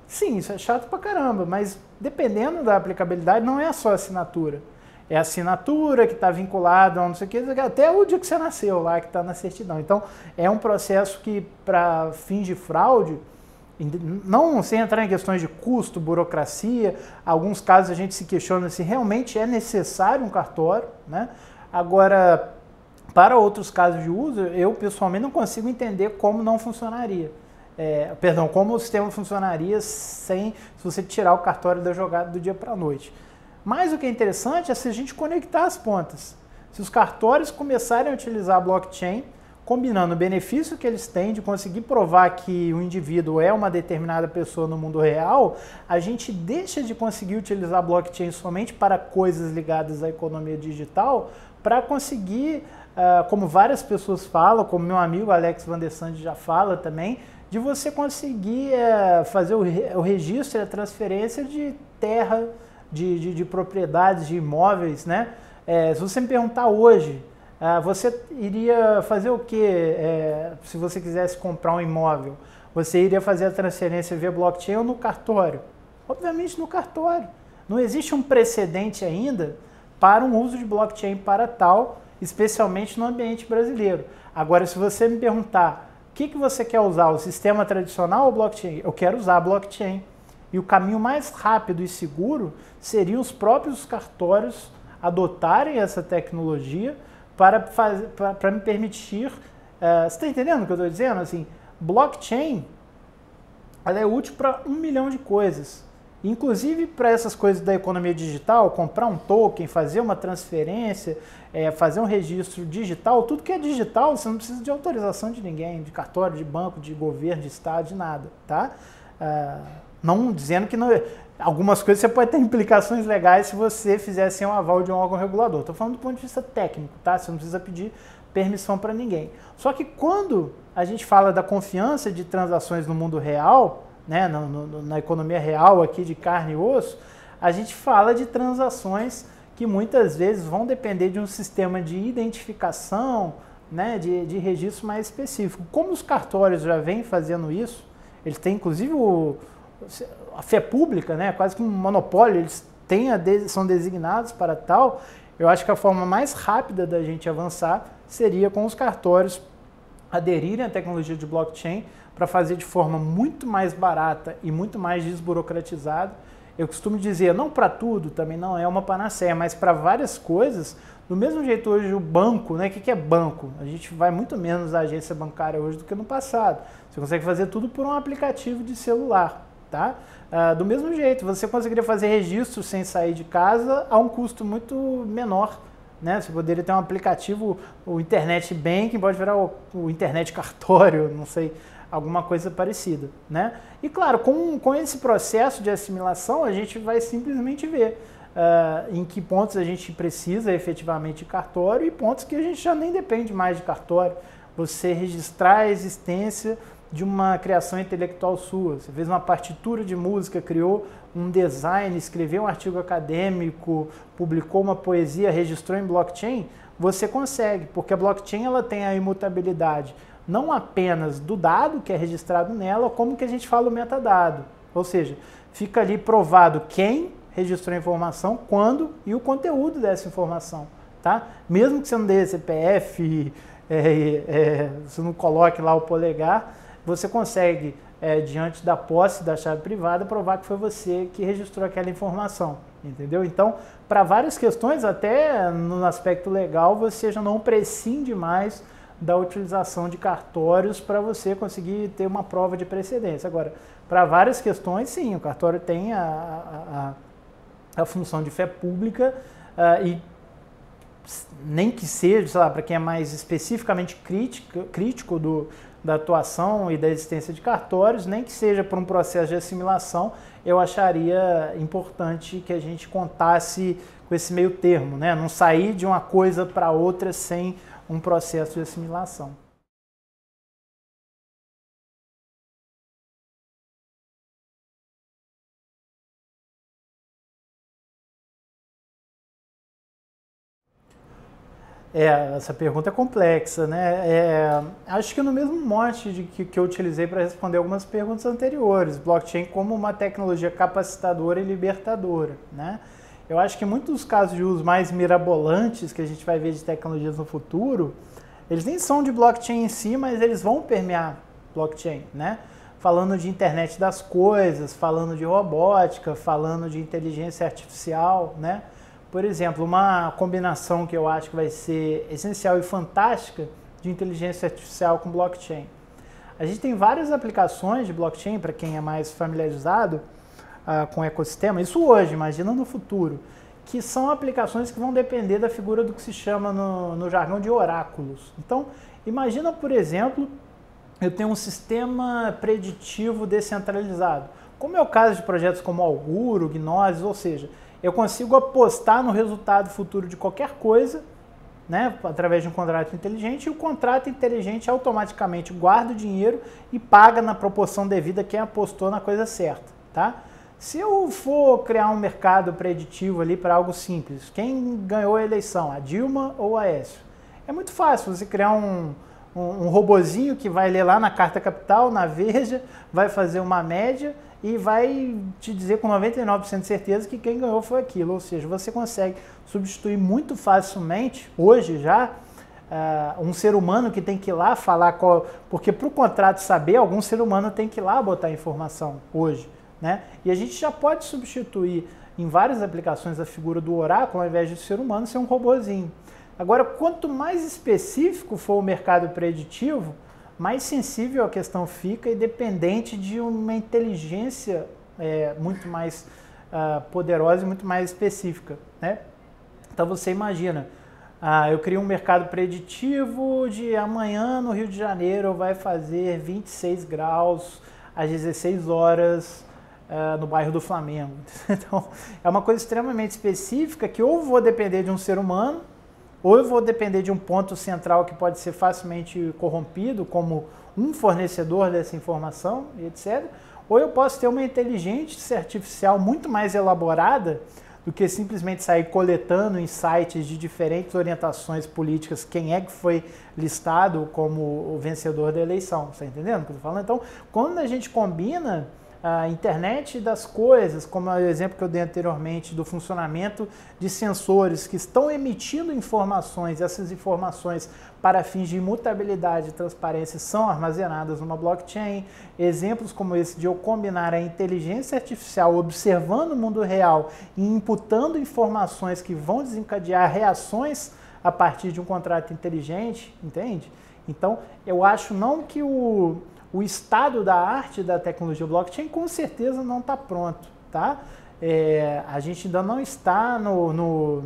Sim, isso é chato pra caramba, mas dependendo da aplicabilidade, não é só assinatura. É a assinatura que está vinculada a não sei o que, até o dia que você nasceu lá, que está na certidão. Então, é um processo que, para fins de fraude, Não sem entrar em questões de custo, burocracia, alguns casos a gente se questiona se realmente é necessário um cartório, né? Agora, para outros casos de uso, eu pessoalmente não consigo entender como não funcionaria. Como o sistema funcionaria se você tirar o cartório da jogada do dia para a noite. Mas o que é interessante é se a gente conectar as pontas. Se os cartórios começarem a utilizar a blockchain, combinando o benefício que eles têm de conseguir provar que o indivíduo é uma determinada pessoa no mundo real, a gente deixa de conseguir utilizar a blockchain somente para coisas ligadas à economia digital, para conseguir, como várias pessoas falam, como meu amigo Alex Van der Sande já fala também, de você conseguir fazer o registro e a transferência de terra, de propriedades, de imóveis, né? Se você me perguntar hoje, você iria fazer o quê se você quisesse comprar um imóvel? Você iria fazer a transferência via blockchain ou no cartório? Obviamente no cartório. Não existe um precedente ainda para um uso de blockchain para tal, especialmente no ambiente brasileiro. Agora, se você me perguntar o que você quer usar, o sistema tradicional ou blockchain? Eu quero usar a blockchain. E o caminho mais rápido e seguro seria os próprios cartórios adotarem essa tecnologia para me permitir... você está entendendo o que eu estou dizendo? Assim, blockchain ela é útil para 1 milhão de coisas. Inclusive para essas coisas da economia digital, comprar um token, fazer uma transferência, fazer um registro digital, tudo que é digital, você não precisa de autorização de ninguém, de cartório, de banco, de governo, de estado, de nada, tá? Não dizendo que não, algumas coisas você pode ter implicações legais se você fizer sem um aval de um órgão regulador. Estou falando do ponto de vista técnico, tá? Você não precisa pedir permissão para ninguém. Só que quando a gente fala da confiança de transações no mundo real, né, na economia real aqui de carne e osso, a gente fala de transações que muitas vezes vão depender de um sistema de identificação, né, de registro mais específico. Como os cartórios já vêm fazendo isso, eles têm inclusive a fé pública, né, quase que um monopólio, eles são designados para tal. Eu acho que a forma mais rápida da gente avançar seria com os cartórios aderirem à tecnologia de blockchain para fazer de forma muito mais barata e muito mais desburocratizada. Eu costumo dizer, não para tudo, também não é uma panaceia, mas para várias coisas, do mesmo jeito hoje o banco, né? O que é banco? A gente vai muito menos à agência bancária hoje do que no passado. Você consegue fazer tudo por um aplicativo de celular, tá? Do mesmo jeito, você conseguiria fazer registro sem sair de casa a um custo muito menor, né? Você poderia ter um aplicativo, o Internet Banking, pode virar o Internet Cartório, não sei, alguma coisa parecida, né? E claro, com esse processo de assimilação, a gente vai simplesmente ver em que pontos a gente precisa efetivamente de cartório e pontos que a gente já nem depende mais de cartório. Você registrar a existência de uma criação intelectual sua. Você fez uma partitura de música, criou um design, escreveu um artigo acadêmico, publicou uma poesia, registrou em blockchain, você consegue, porque a blockchain ela tem a imutabilidade não apenas do dado que é registrado nela, como que a gente fala o metadado. Ou seja, fica ali provado quem registrou a informação, quando e o conteúdo dessa informação. Tá? Mesmo que você não dê CPF, você não coloque lá o polegar, você consegue, diante da posse da chave privada, provar que foi você que registrou aquela informação. Entendeu? Então, para várias questões, até no aspecto legal, você já não prescinde mais da utilização de cartórios para você conseguir ter uma prova de precedência. Agora, para várias questões, sim, o cartório tem a função de fé pública e nem que seja, sei lá, para quem é mais especificamente crítico da atuação e da existência de cartórios, nem que seja por um processo de assimilação, eu acharia importante que a gente contasse com esse meio termo, né? Não sair de uma coisa para outra sem um processo de assimilação. Essa pergunta é complexa, né? Acho que no mesmo mote que eu utilizei para responder algumas perguntas anteriores, blockchain como uma tecnologia capacitadora e libertadora, né? Eu acho que muitos dos casos de uso mais mirabolantes que a gente vai ver de tecnologias no futuro, eles nem são de blockchain em si, mas eles vão permear blockchain, né? falando de internet das coisas, falando de robótica, falando de inteligência artificial, né? Por exemplo, uma combinação que eu acho que vai ser essencial e fantástica de inteligência artificial com blockchain. A gente tem várias aplicações de blockchain, para quem é mais familiarizado com o ecossistema, isso hoje, imagina no futuro, que são aplicações que vão depender da figura do que se chama no jargão de oráculos. Então, imagina, por exemplo, eu tenho um sistema preditivo descentralizado, como é o caso de projetos como Alguro, Gnosis, ou seja, eu consigo apostar no resultado futuro de qualquer coisa, né, através de um contrato inteligente, e o contrato inteligente automaticamente guarda o dinheiro e paga na proporção devida quem apostou na coisa certa, tá? Se eu for criar um mercado preditivo ali para algo simples, quem ganhou a eleição, a Dilma ou a Aécio? É muito fácil você criar um robozinho que vai ler lá na Carta Capital, na Veja, vai fazer uma média e vai te dizer com 99% de certeza que quem ganhou foi aquilo. Ou seja, você consegue substituir muito facilmente, hoje já, um ser humano que tem que ir lá falar qual... Porque para o contrato saber, algum ser humano tem que ir lá botar a informação hoje, né? E a gente já pode substituir em várias aplicações a figura do oráculo, ao invés de ser humano, ser um robozinho. Agora, quanto mais específico for o mercado preditivo, mais sensível a questão fica e dependente de uma inteligência muito mais poderosa e muito mais específica, né? Então você imagina, eu crio um mercado preditivo de amanhã no Rio de Janeiro vai fazer 26 graus às 16 horas no bairro do Flamengo. Então é uma coisa extremamente específica que ou vou depender de um ser humano, ou eu vou depender de um ponto central que pode ser facilmente corrompido, como um fornecedor dessa informação, etc. Ou eu posso ter uma inteligência artificial muito mais elaborada do que simplesmente sair coletando em sites de diferentes orientações políticas quem é que foi listado como o vencedor da eleição. Você está entendendo o que eu estou falando? Então, quando a gente combina a internet das coisas, como o exemplo que eu dei anteriormente do funcionamento de sensores que estão emitindo informações, essas informações para fins de imutabilidade e transparência são armazenadas numa blockchain. Exemplos como esse de eu combinar a inteligência artificial observando o mundo real e imputando informações que vão desencadear reações a partir de um contrato inteligente, entende? Então, eu acho não que o estado da arte da tecnologia blockchain com certeza não está pronto, tá? A gente ainda não está no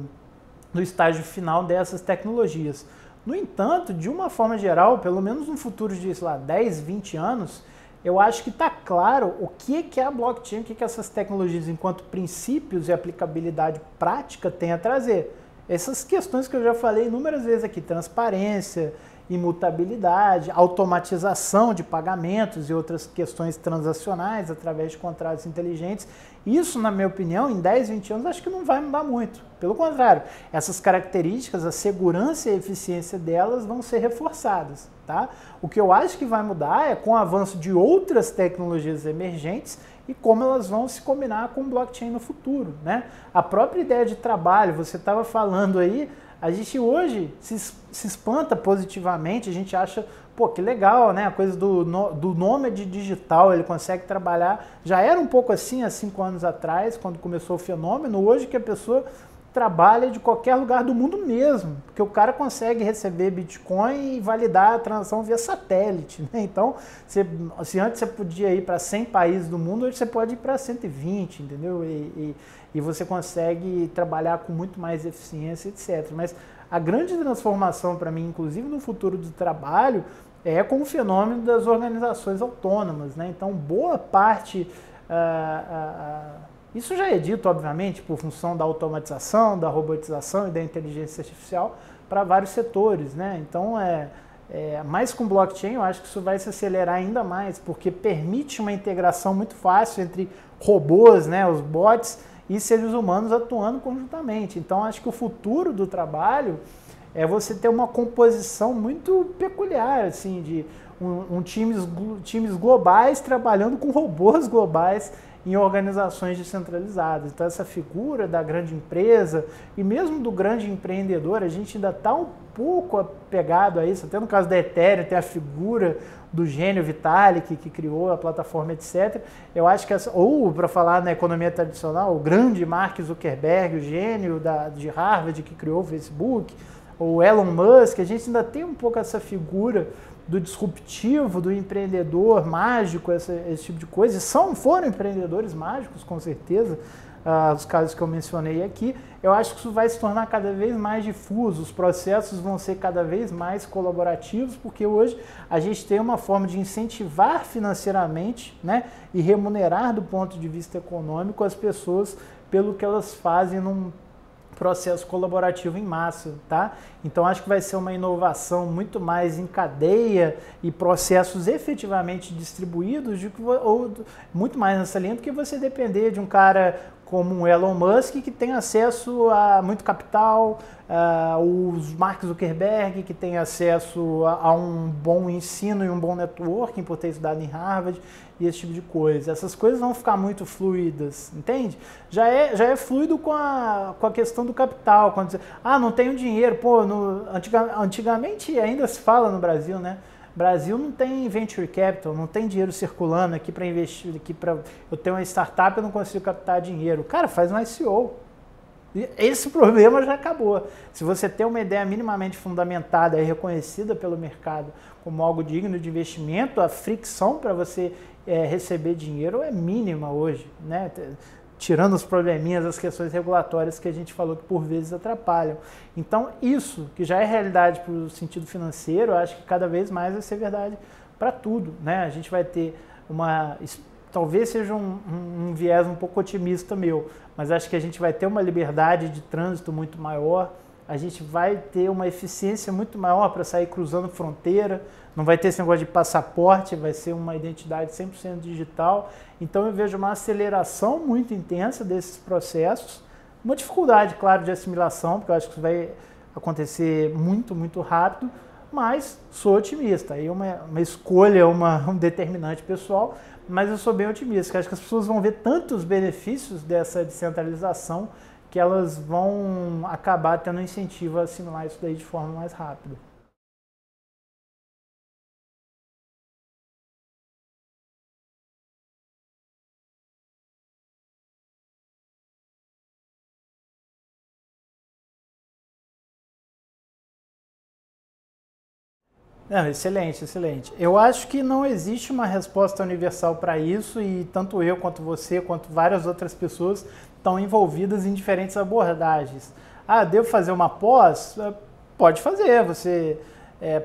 estágio final dessas tecnologias. No entanto, de uma forma geral, pelo menos no futuro de, sei lá, 10, 20 anos, eu acho que está claro o que é a blockchain, o que essas tecnologias, enquanto princípios e aplicabilidade prática, têm a trazer. Essas questões que eu já falei inúmeras vezes aqui, transparência, imutabilidade, automatização de pagamentos e outras questões transacionais através de contratos inteligentes. Isso, na minha opinião, em 10, 20 anos, acho que não vai mudar muito. Pelo contrário, essas características, a segurança e a eficiência delas vão ser reforçadas, tá? O que eu acho que vai mudar é com o avanço de outras tecnologias emergentes e como elas vão se combinar com o blockchain no futuro, né? A própria ideia de trabalho, você estava falando aí, a gente hoje se espanta positivamente, a gente acha, pô, que legal, né? A coisa do nômade digital, ele consegue trabalhar. Já era um pouco assim há 5 anos atrás, quando começou o fenômeno, hoje que a pessoa trabalha de qualquer lugar do mundo mesmo, porque o cara consegue receber Bitcoin e validar a transação via satélite, né? Então, se antes você podia ir para 100 países do mundo, hoje você pode ir para 120, entendeu? E você consegue trabalhar com muito mais eficiência, etc. Mas a grande transformação para mim, inclusive no futuro do trabalho, é com o fenômeno das organizações autônomas, né? Então, boa parte... isso já é dito, obviamente, por função da automatização, da robotização e da inteligência artificial para vários setores, né? Então, mais com blockchain, eu acho que isso vai se acelerar ainda mais, porque permite uma integração muito fácil entre robôs, né, os bots, e seres humanos atuando conjuntamente. Então, acho que o futuro do trabalho é você ter uma composição muito peculiar, assim, de times globais trabalhando com robôs globais em organizações descentralizadas. Então essa figura da grande empresa e mesmo do grande empreendedor, a gente ainda está um pouco apegado a isso. Até no caso da Ethereum tem a figura do gênio Vitalik, que criou a plataforma, etc. Eu acho que ou para falar na economia tradicional, o grande Mark Zuckerberg, o gênio de Harvard que criou o Facebook, ou Elon Musk, a gente ainda tem um pouco essa figura do disruptivo, do empreendedor mágico, esse tipo de coisa. E foram empreendedores mágicos, com certeza, os casos que eu mencionei aqui. Eu acho que isso vai se tornar cada vez mais difuso, os processos vão ser cada vez mais colaborativos, porque hoje a gente tem uma forma de incentivar financeiramente, né, e remunerar do ponto de vista econômico as pessoas pelo que elas fazem num processo colaborativo em massa, tá? Então acho que vai ser uma inovação muito mais em cadeia e processos efetivamente distribuídos, ou muito mais nessa linha do que você depender de um cara como um Elon Musk que tem acesso a muito capital, os Mark Zuckerberg que tem acesso a um bom ensino e um bom networking por ter estudado em Harvard e esse tipo de coisa. Essas coisas vão ficar muito fluidas, entende? Já é fluido com a questão do capital. Quando você, não tenho dinheiro, pô, antigamente ainda se fala no Brasil, né? Brasil não tem venture capital, não tem dinheiro circulando aqui para investir, aqui para eu ter uma startup eu não consigo captar dinheiro. Cara, faz um ICO. Esse problema já acabou. Se você tem uma ideia minimamente fundamentada e reconhecida pelo mercado como algo digno de investimento, a fricção para você receber dinheiro é mínima hoje, né? Tirando os probleminhas, as questões regulatórias que a gente falou que por vezes atrapalham. Então isso, que já é realidade para o sentido financeiro, eu acho que cada vez mais vai ser verdade para tudo, né? A gente vai ter talvez seja um viés um pouco otimista meu, mas acho que a gente vai ter uma liberdade de trânsito muito maior, a gente vai ter uma eficiência muito maior para sair cruzando fronteira, não vai ter esse negócio de passaporte, vai ser uma identidade 100% digital. Então eu vejo uma aceleração muito intensa desses processos, uma dificuldade, claro, de assimilação, porque eu acho que isso vai acontecer muito, muito rápido, mas sou otimista. Aí uma escolha, um determinante pessoal, mas eu sou bem otimista, que acho que as pessoas vão ver tantos benefícios dessa descentralização que elas vão acabar tendo incentivo a assimilar isso daí de forma mais rápida. Não, excelente, excelente. Eu acho que não existe uma resposta universal para isso e tanto eu quanto você, quanto várias outras pessoas estão envolvidas em diferentes abordagens. Devo fazer uma pós? Pode fazer. Você,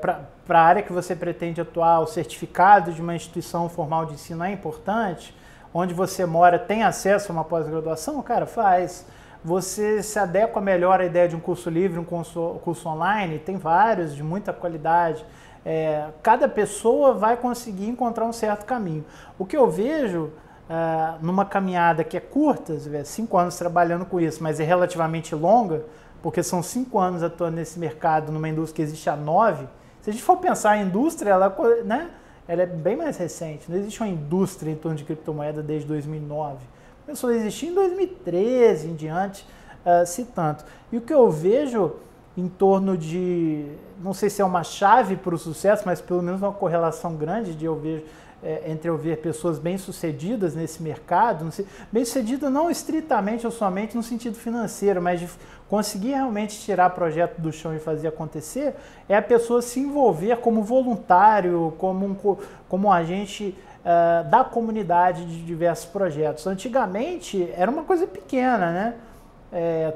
para a área que você pretende atuar, o certificado de uma instituição formal de ensino é importante. Onde você mora tem acesso a uma pós-graduação? Cara, faz. Você se adequa melhor à ideia de um curso livre, um curso online? Tem vários, de muita qualidade. Cada pessoa vai conseguir encontrar um certo caminho. O que eu vejo numa caminhada que é curta, 5 anos trabalhando com isso, mas é relativamente longa, porque são 5 anos atuando nesse mercado, numa indústria que existe há 9. Se a gente for pensar a indústria, ela é bem mais recente. Não existe uma indústria em torno de criptomoeda desde 2009. Começou a existir em 2013 em diante, se tanto. E o que eu vejo em torno de, não sei se é uma chave para o sucesso, mas pelo menos uma correlação grande de entre eu ver pessoas bem-sucedidas nesse mercado, bem-sucedidas não estritamente ou somente no sentido financeiro, mas de conseguir realmente tirar projeto do chão e fazer acontecer, é a pessoa se envolver como voluntário, como um agente da comunidade de diversos projetos. Antigamente era uma coisa pequena, né?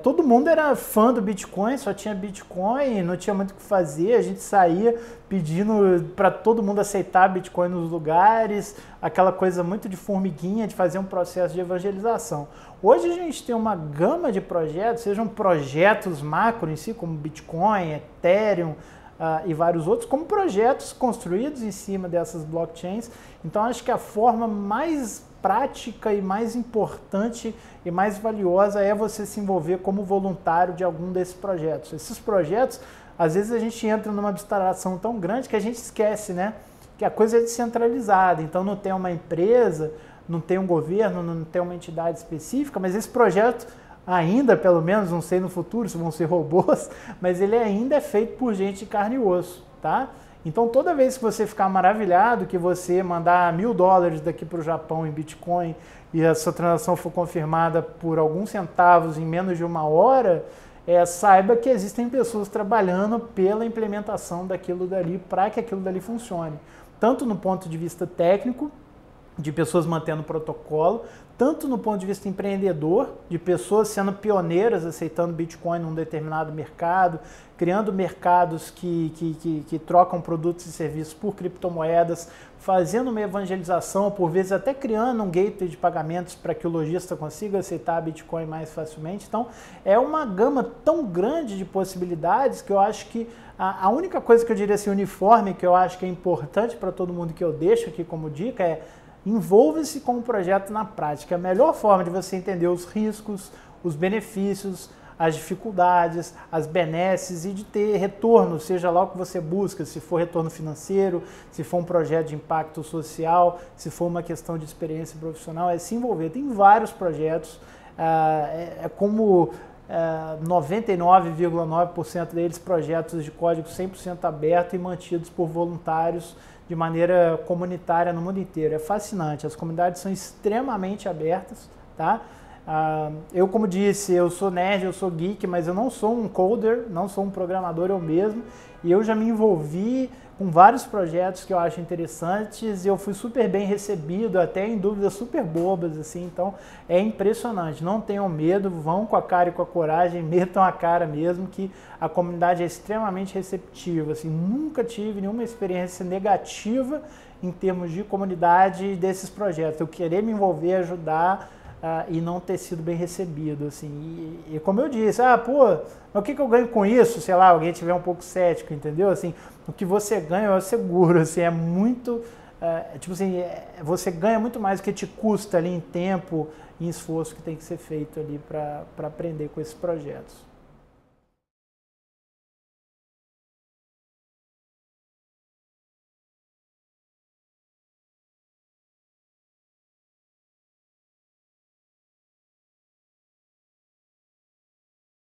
Todo mundo era fã do Bitcoin, só tinha Bitcoin, não tinha muito o que fazer, a gente saía pedindo para todo mundo aceitar Bitcoin nos lugares, aquela coisa muito de formiguinha, de fazer um processo de evangelização. Hoje a gente tem uma gama de projetos, sejam projetos macro em si, como Bitcoin, Ethereum e vários outros, como projetos construídos em cima dessas blockchains. Então acho que a forma mais prática e mais importante e mais valiosa é você se envolver como voluntário de algum desses projetos. Esses projetos, às vezes a gente entra numa abstração tão grande que a gente esquece, né? Que a coisa é descentralizada, então não tem uma empresa, não tem um governo, não tem uma entidade específica, mas esse projeto ainda, pelo menos, não sei no futuro se vão ser robôs, mas ele ainda é feito por gente de carne e osso, tá? Então, toda vez que você ficar maravilhado, que você mandar $1.000 daqui para o Japão em Bitcoin e a sua transação for confirmada por alguns centavos em menos de 1 hora, saiba que existem pessoas trabalhando pela implementação daquilo dali para que aquilo dali funcione. Tanto no ponto de vista técnico, de pessoas mantendo o protocolo, tanto no ponto de vista empreendedor, de pessoas sendo pioneiras, aceitando Bitcoin num determinado mercado, criando mercados que trocam produtos e serviços por criptomoedas, fazendo uma evangelização, por vezes até criando um gateway de pagamentos para que o lojista consiga aceitar Bitcoin mais facilmente. Então, é uma gama tão grande de possibilidades que eu acho que a única coisa que eu diria assim, uniforme, que eu acho que é importante para todo mundo que eu deixo aqui como dica é: envolva-se com o projeto na prática. A melhor forma de você entender os riscos, os benefícios, as dificuldades, as benesses e de ter retorno, seja lá o que você busca, se for retorno financeiro, se for um projeto de impacto social, se for uma questão de experiência profissional, é se envolver. Tem vários projetos, como 99,9% deles projetos de código 100% aberto e mantidos por voluntários de maneira comunitária no mundo inteiro. É fascinante, as comunidades são extremamente abertas, tá? Eu, como disse, eu sou nerd, eu sou geek, mas eu não sou um coder, não sou um programador eu mesmo, e eu já me envolvi com vários projetos que eu acho interessantes e eu fui super bem recebido, até em dúvidas super bobas, assim, então é impressionante. Não tenham medo, vão com a cara e com a coragem, metam a cara mesmo, que a comunidade é extremamente receptiva, assim, nunca tive nenhuma experiência negativa em termos de comunidade desses projetos. Eu querer me envolver, ajudar, e não ter sido bem recebido, assim, e como eu disse, pô, mas o que eu ganho com isso? Sei lá, alguém tiver um pouco cético, entendeu? Assim, o que você ganha é seguro, assim, é muito, tipo assim, você ganha muito mais do que te custa ali em tempo e em esforço que tem que ser feito ali para aprender com esses projetos.